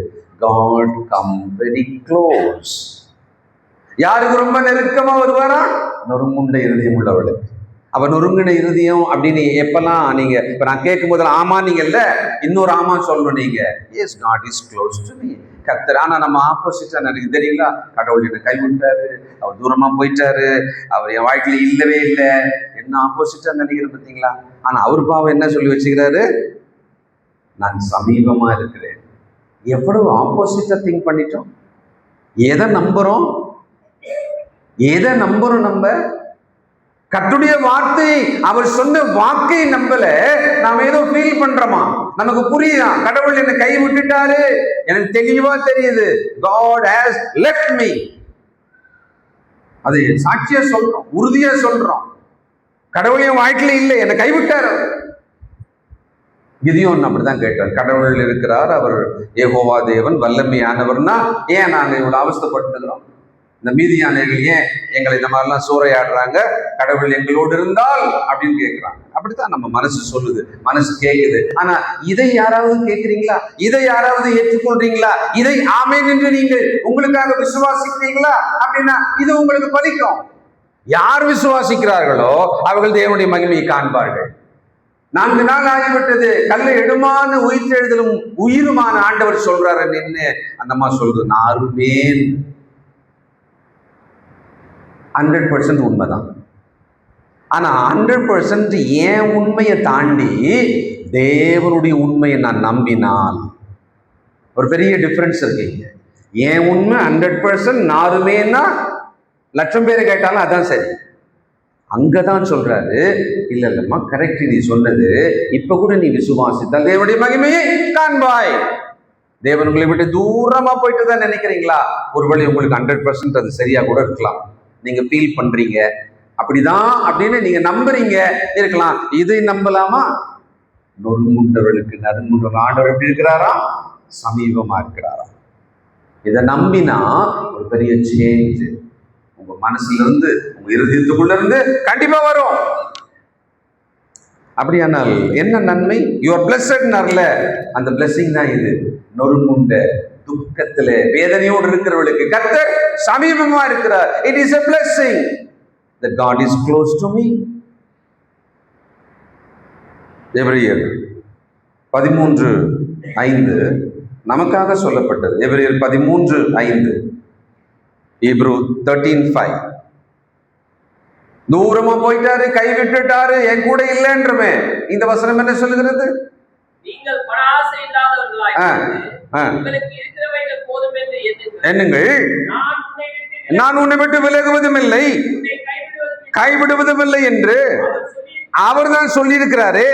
God come very close. யாருக்கு ரொம்ப நெருக்கமா வருவாரா? நொறுங்குண்ட இருதயம் உள்ளவளுக்கு. அவ நொறுங்கின இருதயம் அப்படின்னு எப்பெல்லாம் நீங்க இப்ப நான் கேட்கும் போதெல்லாம் ஆமா நீங்கல்ல, இன்னொரு ஆமா சொல்லணும் நீங்க. Yes, God is close to me. கர்த்தர். ஆனா நம்ம ஆப்போசிட்டா எனக்கு தெரியுங்களா, கடவுள் என்னை கைவிட்டாரு, அவர் தூரமா போயிட்டாரு, அவர் என் வாழ்க்கையில இல்லவே இல்லை, என்ன ஆப்போசிட்டா நினைக்கிறேன் பார்த்தீங்களா? ஆனா அவர் பாவம் என்ன சொல்லி வச்சுக்கிறாரு? நான் சமீபமா இருக்கிறேன். எவ்வளவு ஆப்போசிட்டா திங்க் பண்ணிட்டோம். எதை நம்புறோம்? நம்ம கர்த்தருடைய வார்த்தை, அவர் சொன்ன வாக்கை நம்பல, நாம ஏதோ ஃபீல் பண்றோமா? நமக்கு புரியுதா கடவுள் என்னை கை விட்டுட்டாரு, எனக்கு தெளிவா தெரியுது, God has left me. அதை சாட்சியா சொல்றோம், உறுதியா சொல்றோம், கடவுள் என் வாழ்க்கையில இல்லை, என்னை கைவிட்டாரு. கிதியோன் அப்படிதான் கேட்டார். கடவுள் இருக்கிறார், அவர் யெகோவா தேவன் வல்லமையானவர்னா ஏன் நாங்க இவ்வளவு அவஸ்தைப்பட்டுக்கிறோம்? இந்த மீதியானவர்கள் ஏன் எங்களை இந்த மாதிரிலாம் சூறையாடுறாங்க? கடவுள் எங்களோடு இருந்தால் அப்படின்னு கேட்கிறாங்க. அப்படித்தான் நம்ம மனசு சொல்லுது, மனசு கேட்குது. ஆனா இதை யாராவது கேட்கிறீங்களா? இதை யாராவது ஏற்றுக்கொள்றீங்களா? இதை ஆமென் என்று நீங்கள் உங்களுக்காக விசுவாசிக்கிறீங்களா? அப்படின்னா இது உங்களுக்கு பலிக்கும். யார் விசுவாசிக்கிறார்களோ அவர்கள் தேவனுடைய மகிமையை காண்பார்கள். 4 நாள் ஆகிவிட்டது, கல்லை எடுமான உயிர்த்தெழுதலும் உயிருமான ஆண்டவர் சொல்றாரு நின்று. அந்த அம்மா சொல்றது நாருமே 100% உண்மைதான். ஆனா 100% ஏன் உண்மையை தாண்டி தேவனுடைய உண்மையை நான் நம்பினால் ஒரு பெரிய டிஃபரன்ஸ் இருக்கு. ஏன் உண்மை 100% நாருமேன்னா லட்சம் பேரை கேட்டாலும் அதான் சரி. அங்கதான் சொல்றாரு, இல்லம்மா கரெக்ட், நீ சொன்னது, இப்ப கூட நீ விசுவாசித்தால் தேவனுடைய மகிமையை காண்பாய். தேவன் உங்களை விட்டு தூரமா போயிட்டு தான் நினைக்கிறீங்களா? ஒருவேளை உங்களுக்கு 100% அது சரியா கூட இருக்கலாம், நீங்க ஃபீல் பண்றீங்க அப்படிதான் அப்படின்னு நீங்க நம்புறீங்க இருக்கலாம். இதை நம்பலாமா? நொறுங்குண்டவர்களுக்கு நறுங்குண்ட ஆண்டவர் எப்படி இருக்கிறாரா? சமீபமா இருக்கிறாரா? இதை நம்பினா ஒரு பெரிய சேஞ்ச் உங்க மனசுல இருந்து, உங்க இருதயத்துக்குள்ள இருந்து கண்டிப்பா வரும். அப்படியானால் என்ன நன்மை? யுவர் பிளஸட்னார்ல அந்த பிளஸிங் தான் இது. நொறுங்குண்ட துக்கத்துல வேதனையோடு இருக்கிறவர்களுக்கு கர்த்தர் சமீபமா இருக்கிறார். It is a blessing that God is close to me. எபிரேயர் 13:5 நமக்காக சொல்லப்பட்டது. எபிரேயர் 13:5, Hebrew 13:5. தூரமா போயிட்டாரு, கை விட்டுட்டாரு, என் கூட இல்லைன்றமே. இந்த வசனம் என்ன சொல்லுகிறது? நீங்கள் பணாசை இல்லாதவர்களாய் உங்களுக்கு இருக்கிறவைகள் போதும் என்று எண்ணுங்கள். நான் உன்னை விட்டு விலகுவதும் இல்லை, கைவிடுவதும் இல்லை என்று அவர் தான் சொல்லி இருக்கிறாரு.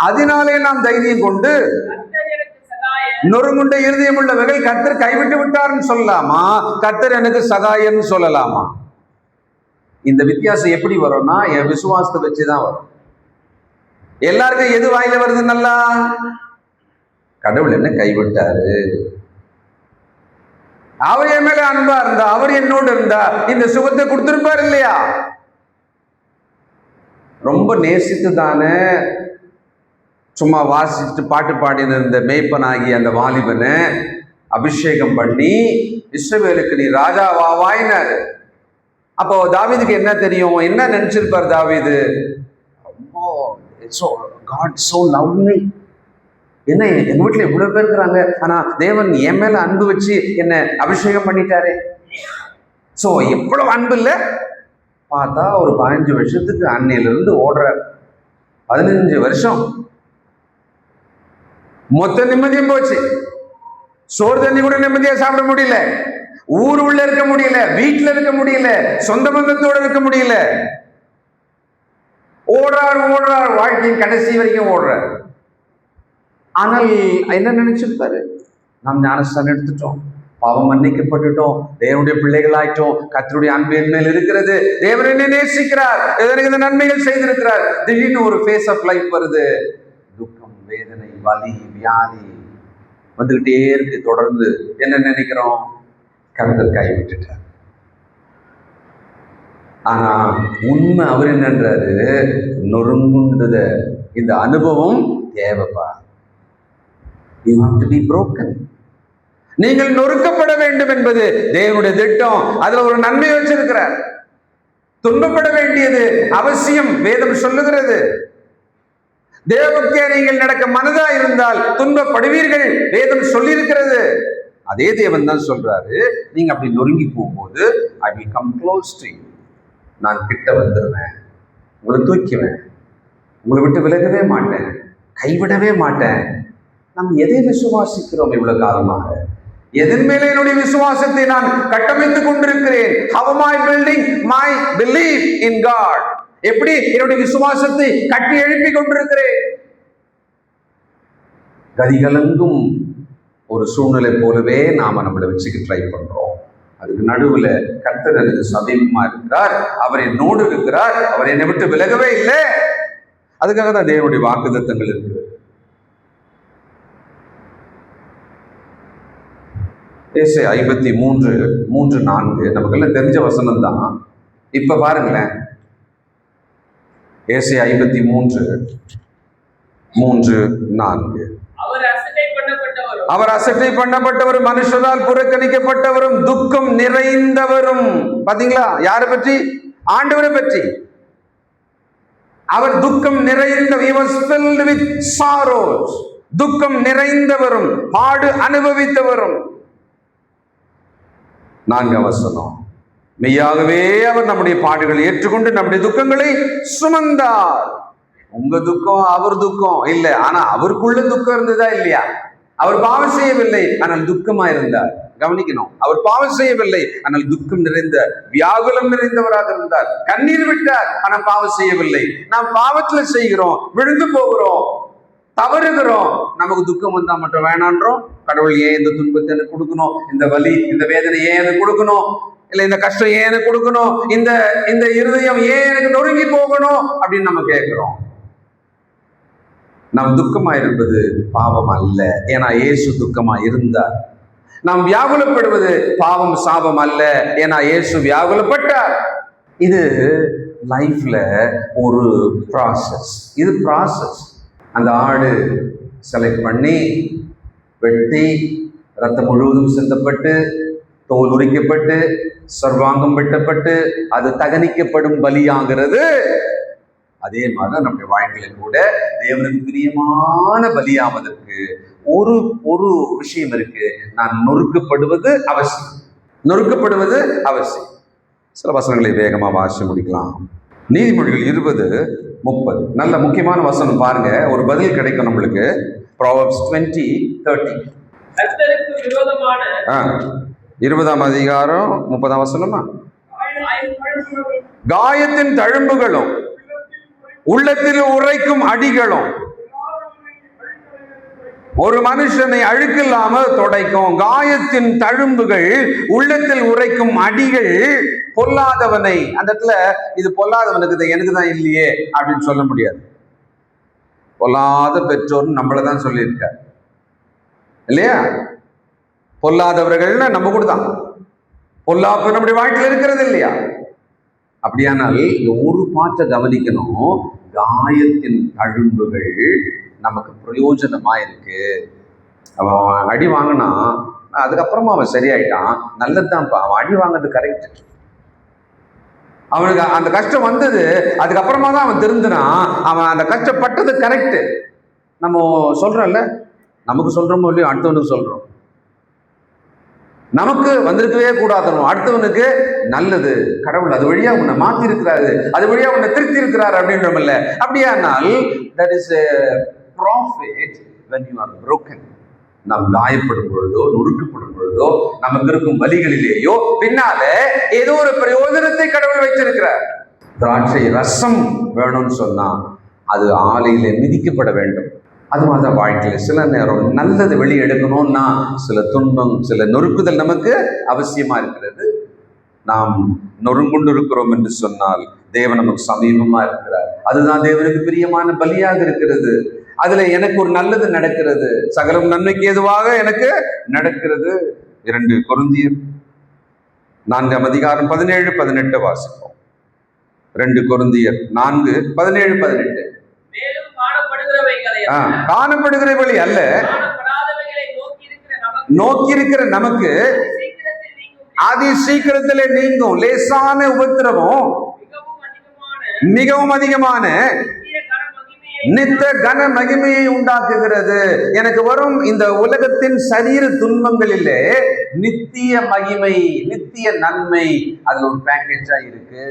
அதனாலே நாம் தைரியம் கொண்டு கர்த்தர் எனக்கு சகாயர், நொறுங்குண்ட இருதயம் உள்ளவர்கள் கர்த்தர் கைவிட்டு விட்டார்னு சொல்லலாமா, கர்த்தர் எனக்கு சகாயன்னு சொல்லலாமா? இந்த வித்தியாசம் எப்படி வரும்னா என் விசுவாசத்தை வச்சுதான் வரும். எல்லாருக்கும் எது வாயில வருது? நல்லா, கடவுள் என்ன கைவிட்டாரு, அவர் என் மேல அன்பா இருந்தா, அவர் என்னோடு இருந்தா இந்த சுகத்தை கொடுத்திருப்பார் இல்லையா? ரொம்ப நேசித்து தானே சும்மா வாசிச்சுட்டு பாட்டு பாடின இந்த மேய்ப்பனாகி அந்த வாலிபனை அபிஷேகம் பண்ணி இஸ்ரவேலுக்கு நீ ராஜாவா வாயினாரு. அப்போ தாவீதுக்கு என்ன தெரியும்? என்ன நினைச்சிருப்பார் தாவீது? God so loved me. என்ன எங்க வீட்டுல இவ்வளவு பேர் இருக்கிறாங்க, ஆனா தேவன் என் மேல அன்பு வச்சு என்ன அபிஷேகம் பண்ணிட்டாரு. சோ எவ்வளவு அன்பு இல்ல பார்த்தா ஒரு 15 வருஷத்துக்கு அன்னையில இருந்து ஓடுற 15 வருஷம் மொத்த நிம்மதியும் போச்சு. சோறு தண்ணி கூட நிம்மதியா சாப்பிட முடியல, ஊர் உள்ள இருக்க முடியல, வீட்டுல இருக்க முடியல, சொந்த பந்தத்தோட இருக்க முடியல. ஓடுறார் வாழ்க்கையின் கடைசி வரைக்கும் ஓடுறார். ஆனால் என்ன நினைச்சிருப்பாரு? நாம் ஞானஸ்தானம் எடுத்துட்டோம், பாவம் மன்னிக்கப்பட்டுட்டோம், தேவனுடைய பிள்ளைகள் ஆயிட்டோம், கர்த்தருடைய அன்பு என் மேல் இருக்கிறது, தேவன் என்னை நேசிக்கிறார், எதற்கு இந்த நன்மைகள் செய்திருக்கிறார். திடீர்னு ஒரு ஃபேஸ் ஆஃப் லைஃப் வருது, துக்கம், வேதனை, வலி, வியாதி வந்துகிட்டே இருக்கு. தொடர்ந்து என்ன நினைக்கிறோம்? கர்த்தர் கைவிட்டுட்டார். ஆனா உண்மை அவர் என்னன்றாரு? நொறுங்குண்டத இந்த அனுபவம் தேவைப்பா. You have to be broken. நீங்கள் நொறுக்கப்பட வேண்டும் என்பது தேவனுடைய திட்டம். அதுல ஒரு நன்மை வச்சிருக்கிறார். துன்பப்பட வேண்டியது அவசியம், வேதம் சொல்லுகிறது. தேவபக்தியா நீங்கள் நடக்க மனதா இருந்தால் துன்பப்படுவீர்கள், வேதம் சொல்லியிருக்கிறது. அதே தேவன் தான் சொல்றாரு, நீங்க அப்படி நொறுங்கி போகும்போது I will come close to you. நான் கிட்ட வந்துடுவேன், உங்களை தூக்கிவேன், உங்களை விட்டு விலகவே மாட்டேன், கைவிடவே மாட்டேன். நாம் எதை விசுவாசிக்கிறோம்? இவ்வளவு காலமாக எதன் மேலே என்னுடைய விசுவாசத்தை நான் கட்டமைத்துக் கொண்டிருக்கிறேன்? How am I building my belief in God? எப்படி என்னுடைய விசுவாசத்தை கட்டி எழுப்பி கொண்டிருக்கிறேன்? கதிகலங்கும் ஒரு சூழ்நிலை போலவே நாம நம்மளை வச்சுக்க ட்ரை பண்றோம். அதுக்கு நடுவுல கர்த்தர் எனக்கு சமீபமா இருக்கிறார், அவர் என்னோடு இருக்கிறார், அவர் என்னை விட்டு விலகவே இல்லை. அதுக்காக தான் தேவனுடைய வாக்குத்தத்தங்கள் இருக்கு. ஏசாயா 53:3-4 நமக்கெல்லாம் தெரிஞ்ச வசனம் தான். இப்ப பாருங்களேன், ஏசாயா 53:3-4. அவர் அசட்டை பண்ணப்பட்டவரும் மனுஷரால் புறக்கணிக்கப்பட்டவரும் துக்கம் நிறைந்தவரும். பாத்தீங்களா? யாரை பற்றி? ஆண்டவரை பற்றி. அவர் துக்கம் நிறைந்த, he was filled with sorrows. துக்கம் நிறைந்தவரும் பாடு அனுபவித்தவரும். 4ஆம் வசனம், மெய்யாகவே அவர் நம்முடைய பாடுகளை ஏற்றுக்கொண்டு நம்முடைய துக்கங்களை சுமந்தார். உங்க துக்கம் அவர் துக்கம் இல்ல, ஆனா அவருக்குள்ள துக்கம் இருந்ததா இல்லையா? அவர் பாவம் செய்யவில்லை, ஆனால் துக்கமா இருந்தார். கவனிக்கணும், அவர் பாவம் செய்யவில்லை, ஆனால் துக்கம் நிறைந்த, வியாகுலம் நிறைந்தவராக இருந்தார். கண்ணீர் விட்டார், ஆனால் பாவம் செய்யவில்லை. நாம் பாவத்துல செய்கிறோம், விழுந்து போகிறோம், தவறுகிறோம். நமக்கு துக்கம் வந்தா மட்டும் வேணான்றோம். கடவுள் ஏன் இந்த துன்பத்தை எனக்கு கொடுக்கணும், இந்த வலி, இந்த வேதனை ஏன் எனக்கு கொடுக்கணும், இல்ல இந்த கஷ்டம் ஏன் எனக்கு கொடுக்கணும், இந்த இருதயம் ஏன் எனக்கு நொறுங்கி போகணும் அப்படின்னு நம்ம கேட்கிறோம். நாம் துக்கமா இருப்பது பாவம் அல்ல, ஏன்னா இயேசு துக்கமா இருந்தார். நாம் வியாகுலப்படுவது பாவம், சாபம் அல்ல, ஏன்னா இயேசு வியாகுலப்பட்டார். இது லைஃப்ல ஒரு ப்ராசஸ். இது ப்ராசஸ். அந்த ஆடு செலக்ட் பண்ணி வெட்டி ரத்தம் முழுவதும் சிந்தப்பட்டு தோல் உரிக்கப்பட்டு சர்வாங்கம் வெட்டப்பட்டு அது தகனிக்கப்படும் பலியாகிறது. அதே மாதிரி நம்முடைய வாழ்க்கையில கூட தேவனுக்கு பிரியமான பலியாவதற்கு ஒரு ஒரு விஷயம் இருக்கு. நான் நொறுக்கப்படுவது அவசியம், நொறுக்கப்படுவது அவசியம். சில வசனங்களை வேகமா வாசி முடிக்கலாம். நீதிமொழிகள் 20:30 நல்ல முக்கியமான வசனம் பாருங்க, ஒரு பதில் கிடைக்கும் நம்மளுக்கு. Proverbs 20:30 20ஆம் அதிகாரம் 30ஆம் வசனமா? காயத்தின் தழும்புகளும் உள்ளத்தில் உரைக்கும் அடிகளும் ஒரு மனுஷனை அழுக்கில்லாம துடைக்கும். காயத்தின் தழும்புகள் உள்ளத்தில் உரைக்கும் அடிகள் பொல்லாதவனை. அந்த இடத்துல இது பொல்லாதவனுக்கு, எனக்கு தான் இல்லையே அப்படின்னு சொல்ல முடியாது. பொல்லாத பெற்றோர் நம்மளதான் சொல்லியிருக்கார் இல்லையா? பொல்லாதவர்கள்னா நம்ம கூட தான். பொல்லாப்பு நம்முடைய வாழ்க்கையில் இருக்கிறது இல்லையா? அப்படியானால் இந்த ஒரு பாட்டை கவனிக்கணும். காயத்தின் தழும்புகள் நமக்கு பிரயோஜனமா இருக்கு. அவன் அடி வாங்கினா அதுக்கப்புறமா அவன் சரியாயிட்டான், நல்லதுதான்ப்பா. அவன் அடி வாங்கினது கரெக்ட். அவனுக்கு அந்த கஷ்டம் வந்தது, அதுக்கப்புறமா தான் அவன் திருந்தினான். அவன் அந்த கஷ்டப்பட்டது கரெக்ட். நம்ம சொல்றோம்ல, நமக்கு சொல்றோமோ இல்லையோ அடுத்தவனுக்கு சொல்றோம். நமக்கு வந்திருக்கவே கூடாதோ, அடுத்தவனுக்கு நல்லது. கடவுள் அது வழியா உன்னை மாத்தி இருக்கிறாரு, அது வழியா உன்னை திருத்தி இருக்கிறாரு அப்படின்றோம்ல. அப்படியானால் that is a profit when you are broken. நாம் காயப்படும் பொழுதோ, நொறுக்கப்படும் பொழுதோ, நமக்கு இருக்கும் வலிகளிலேயோ பின்னால ஏதோ ஒரு பிரயோஜனத்தை கடவுள் வைத்திருக்கிறார். திராட்சை ரசம் வேணும்னு சொன்னா அது ஆலையில மிதிக்கப்பட வேண்டும். அது மாதிரிதான் வாழ்க்கையில சில நேரம் நல்லது வெளியே எடுக்கணும்னா சில துன்பம், சில நொறுக்குதல் நமக்கு அவசியமா இருக்கிறது. நாம் நொறுங்குண்டு இருக்கிறோம் என்று சொன்னால் தேவன் நமக்கு சமீபமா இருக்கிறார். அதுதான் தேவனுக்கு பிரியமான பலியாக இருக்கிறது. அதுல எனக்கு ஒரு நல்லது நடக்கிறது, சகலம் நன்மைக்கு ஏதுவாக எனக்கு நடக்கிறது. 2 கொரிந்தியர் 4 அதிகாரம் 17-18 வாசிப்போம். 2 கொரிந்தியர் 4:17-18. காணப்படுகிறவை அல்ல, நோக்கி இருக்கிற நமக்கு அதி சீக்கிரத்திலே நீங்கும் லேசான உபத்திரவம் மிகவும் அதிகமான நித்த கன மகிமையை உண்டாக்குகிறது. எனக்கு வரும் இந்த உலகத்தின் சரீர துன்பங்களிலே நித்திய மகிமை, நித்திய நன்மை அதுல ஒரு பேக்கேஜா இருக்கு.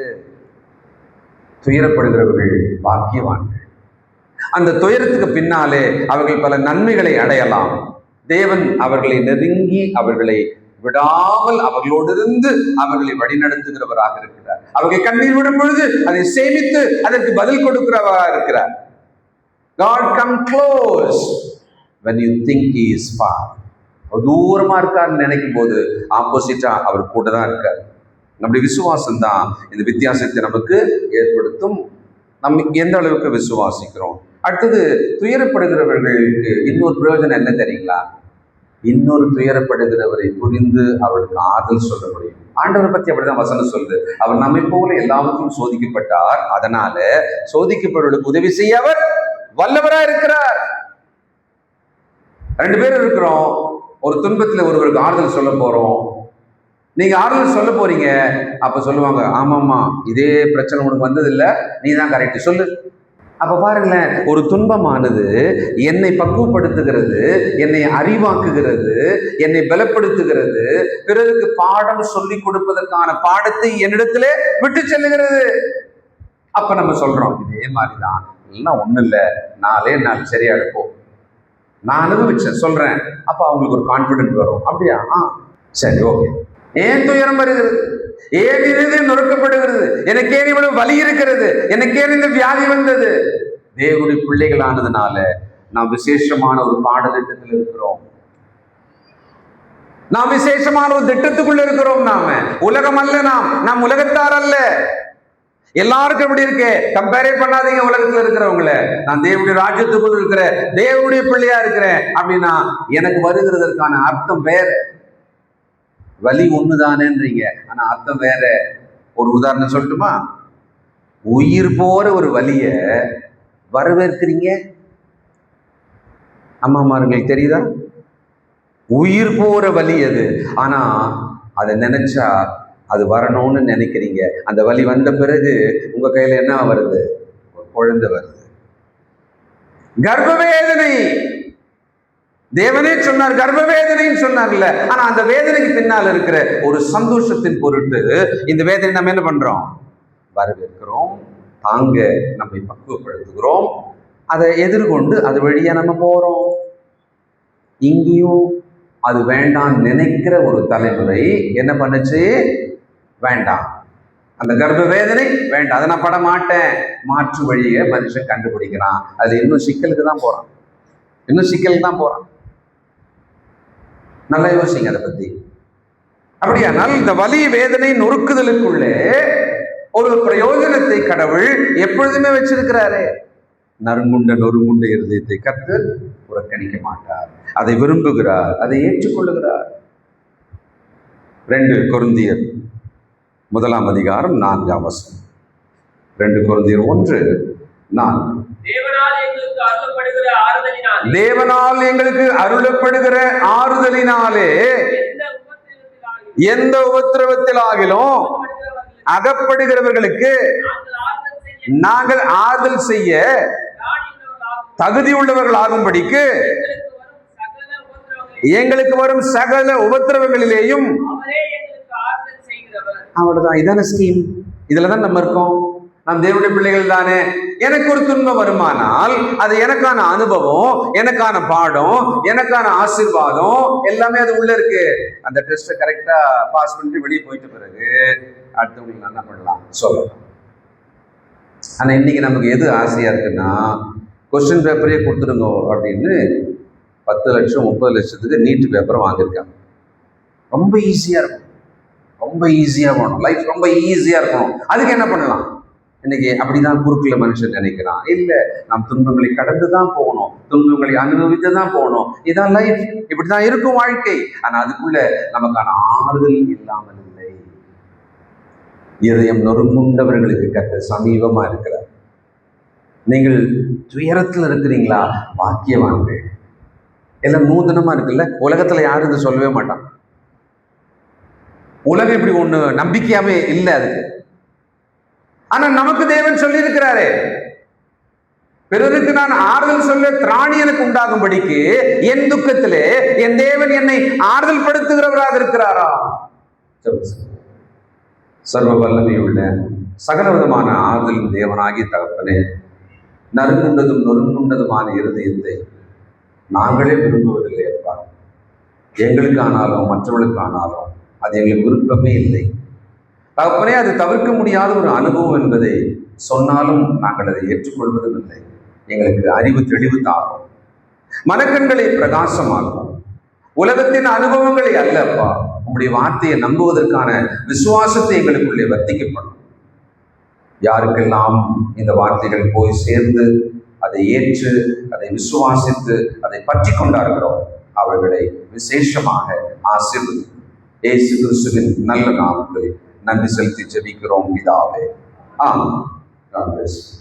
துயரப்படுகிறவர்கள் பாக்கியவான்கள். அந்த துயரத்துக்கு பின்னாலே அவர்கள் பல நன்மைகளை அடையலாம். தேவன் அவர்களை நெருங்கி அவர்களை விடாமல் அவர்களோடு இருந்து அவர்களை வழிநடத்துகிறவராக இருக்கிறார். அவர்கள் கண்ணீர் விடும் பொழுது அதை சேமித்து அதற்கு பதில் கொடுக்கிறவராக இருக்கிறார். God come close when you think he is far. தூரமா இருக்காருன்னு நினைக்கும் போது ஆப்போசிட்டா அவர் கூட தான் இருக்கார். நம்முடைய விசுவாசம் தான் இந்த வித்தியாசத்தை நமக்கு ஏற்படுத்தும். நம்ம எந்த அளவுக்கு விசுவாசிக்கிறோம். அடுத்தது, துயரப்படுகிறவர்களுக்கு இன்னொரு பிரயோஜனம் என்ன தெரியுங்களா? இன்னொரு துயரப்படுகிறவரை புரிந்து அவருக்கு ஆறுதல் சொல்ல முடியும். ஆண்டவரை பத்தி அப்படிதான் வசனம் சொல்லுது. அவர் நம்மை போல எல்லாவற்றையும் சோதிக்கப்பட்டார், அதனால சோதிக்கப்படுவர்களுக்கு உதவி செய்ய அவர் வல்லவரா இருக்கிறார். 2 பேர் இருக்கிறோம், ஒரு துன்பத்துல ஒருவருக்கு ஆறுதல் சொல்ல போறோம். நீங்க ஆறுதல் சொல்ல போறீங்க, அப்ப சொல்லுவாங்க, ஆமாம்மா இதே பிரச்சனை உனக்கு வந்தது இல்ல, நீ தான் கரெக்ட் சொல்லு. அப்ப பாருங்களேன், ஒரு துன்பமானது என்னை பக்குவப்படுத்துகிறது, என்னை அறிவாக்குகிறது, என்னை பலப்படுத்துகிறது, பிறருக்கு பாடம் சொல்லி கொடுப்பதற்கான பாடத்தை என்னிடத்துல விட்டு செல்லுகிறது. அப்ப நம்ம சொல்றோம், இதே மாதிரிதான் எல்லாம் ஒண்ணு இல்லை, 4 நாள் சரியா இருக்கும், நான் அனுபவிச்சேன் சொல்றேன். அப்ப அவங்களுக்கு ஒரு கான்பிடன்ட் வரும். அப்படியா? சரி, ஓகே. ஏன் துயரம் வருகிறது? ஏன் இது நொறுக்கப்படுகிறது? எனக்கு ஏன் இவ்வளவு வலி இருக்கிறது? எனக்கு ஏன் இந்த வியாதி வந்தது? தேவனுடைய பிள்ளைகளானதுனால நாம் விசேஷமான ஒரு பாடத்திட்டத்தில் இருக்கிறோம். நாம் விசேஷமான ஒரு திட்டத்துக்குள்ள இருக்கிறோம். உலகம் அல்ல, நாம் உலகத்தார் அல்ல. எல்லாருக்கும் எப்படி இருக்கு? கம்பேரே பண்ணாதீங்க உலகத்துல இருக்கிறவங்கள. நான் தேவனுடைய ராஜ்யத்துக்குள் இருக்கிற தேவனுடைய பிள்ளையா இருக்கிறேன் அப்படின்னா எனக்கு வருகிறதற்கான அர்த்தம் வேற. வலி ஒண்ணுதானேன்றீங்க, ஆனா அர்த்தம் வேற. ஒரு உதாரணம் சொல்லட்டுமா? உயிர் போற ஒரு வலிய வரவேற்கிறீங்க. அம்மாமார்களுக்கு தெரியுதா? உயிர் போற வலி அது, ஆனா அதை நினைச்சா அது வரணும்னு நினைக்கிறீங்க. அந்த வலி வந்த பிறகு உங்க கையில என்ன வருது? ஒரு குழந்தை வருது. கர்ப்பவேதனை தேவனே சொன்னார், கர்ப்பவேதனைன்னு சொன்னார்ல. ஆனா அந்த வேதனைக்கு பின்னால் இருக்கிற ஒரு சந்தோஷத்தின் பொருட்டு இந்த வேதனை நம்ம என்ன பண்றோம்? வரவேற்கிறோம், தாங்க நம்மை பக்குவப்படுத்துகிறோம், அதை எதிர்கொண்டு அது வழியா நம்ம போறோம். இங்கேயும் அது வேண்டாம் நினைக்கிற ஒரு தலைமுறை என்ன பண்ணுச்சு? வேண்டாம், அந்த கர்ப்ப வேதனை வேண்டாம், அதை நான் பட மாட்டேன். மாற்று வழியை மனுஷன் கண்டுபிடிக்கிறான். அது இன்னும் சிக்கலுக்கு தான் போறான். இன்னும் சிக்கல் தான் போறான். நல்லா யோசிங்க அதை பத்தி. அப்படியானால் இந்த வலி வேதனை நொறுக்குதலுக்குள்ளே ஒரு பிரயோஜனத்தை கடவுள் எப்பொழுதுமே வச்சிருக்கிறாரே. நறுங்குண்ட நொறுங்குண்ட இருதயத்தை கர்த்தர் புறக்கணிக்க மாட்டார். அதை விரும்புகிறார், அதை ஏற்றுக்கொள்ளுகிறார். 2 கொரிந்தியர் 1 4 2 கொரிந்தியர் 1:4. தேவனால் எங்களுக்கு அருளப்படுகிற ஆறுதலினாலே எந்த உபத்திரவத்திலாகிலும் அகப்படுகிறவர்களுக்கு நாங்கள் ஆறுதல் செய்ய தகுதி உள்ளவர்கள் ஆகும்படிக்கு எங்களுக்கு வரும் சகல உபத்திரவங்களிலேயும் அவ்வளவுதான். இதான ஸ்கீம். இதுலதான் நம்ம இருக்கோம். நம் தேவனுடைய பிள்ளைகள் தானே. எனக்கு ஒரு துன்பம் வருமானால் அது எனக்கான அனுபவம், எனக்கான பாடம், எனக்கான ஆசீர்வாதம் எல்லாமே அது உள்ள இருக்கு. அந்த டெஸ்ட்டை கரெக்டா பாஸ் பண்ணிட்டு வெளியே போயிட்ட பிறகு அடுத்தவங்களுக்கு என்ன பண்ணலாம் சொல்லலாம். ஆனா இன்னைக்கு நமக்கு எது ஆசையா இருக்குன்னா, கொஸ்டின் பேப்பரே கொடுத்துருங்க அப்படின்னு 10 லட்சம் 30 லட்சத்துக்கு நீட் பேப்பரை வாங்கியிருக்காங்க. ரொம்ப ஈஸியா இருக்கும், ரொம்ப ஈஸியா போகணும், லைஃப் ரொம்ப ஈஸியா இருக்கணும். அதுக்கு என்ன பண்ணலாம்? இன்னைக்கு அப்படிதான் குறுக்குல மனுஷன் நினைக்கிறான். இல்ல, நாம் துன்பங்களை கடந்து தான் போகணும், துன்பங்களை அனுபவித்து தான் போகணும். இதான் லைஃப், இப்படிதான் இருக்கும் வாழ்க்கை. ஆனா அதுக்குள்ள நமக்கான ஆறுதல் இல்லாமல் இல்லை. இதயம் நொறுங்குண்டவர்களுக்கு கர்த்தர் சமீபமா இருக்கிறார். நீங்கள் துயரத்துல இருக்கிறீங்களா? வாக்கியவான்கள். எல்லாம் நூதனமா இருக்குல்ல. உலகத்துல யாரும் இதை சொல்லவே மாட்டான். உலகம் இப்படி ஒண்ணு நம்பிக்கையாவே இல்லை அதுக்கு. ஆனா நமக்கு தேவன் சொல்லி இருக்கிறாரே, பிறருக்கு நான் ஆறுதல் சொல்ல திராணி எனக்கு உண்டாகும்படிக்கு என் துக்கத்திலே என் தேவன் என்னை ஆறுதல் படுத்துகிறவராக இருக்கிறாரா? சர்வ வல்லமையுள்ள சகல விதமான ஆறுதலின் தேவனாகிய தகப்பனே, நறுங்குண்டதும் நொறுங்குண்டதுமான இருதயத்தை நாங்களே விரும்புவதில்லை அப்பா. எங்களுக்கானாலும் மற்றவர்களுக்கானாலும் அது எங்களுக்கு விருப்பமே இல்லை தகப்பனே. அது தவிர்க்க முடியாத ஒரு அனுபவம் என்பதை சொன்னாலும் நாங்கள் அதை ஏற்றுக்கொள்வதும் இல்லை. எங்களுக்கு அறிவு தெளிவு தாகும், மனக்கண்களை பிரகாசமாகும். உலகத்தின் அனுபவங்களை அல்லப்பா, உங்களுடைய வார்த்தையை நம்புவதற்கான விசுவாசத்தை எங்களுக்குள்ளே வர்த்திக்கப்படும். யாருக்கெல்லாம் இந்த வார்த்தைகள் போய் சேர்ந்து அதை ஏற்று அதை விசுவாசித்து அதை பற்றி கொண்டார்களோ அவர்களை விசேஷமாக ஆசீர்வதி. இயேசு கிறிஸ்துவின் நல்ல நாமத்தில் நன்றி செலுத்தி ஜெபிக்கிறோம் பிதாவே. ஆமென். God bless you.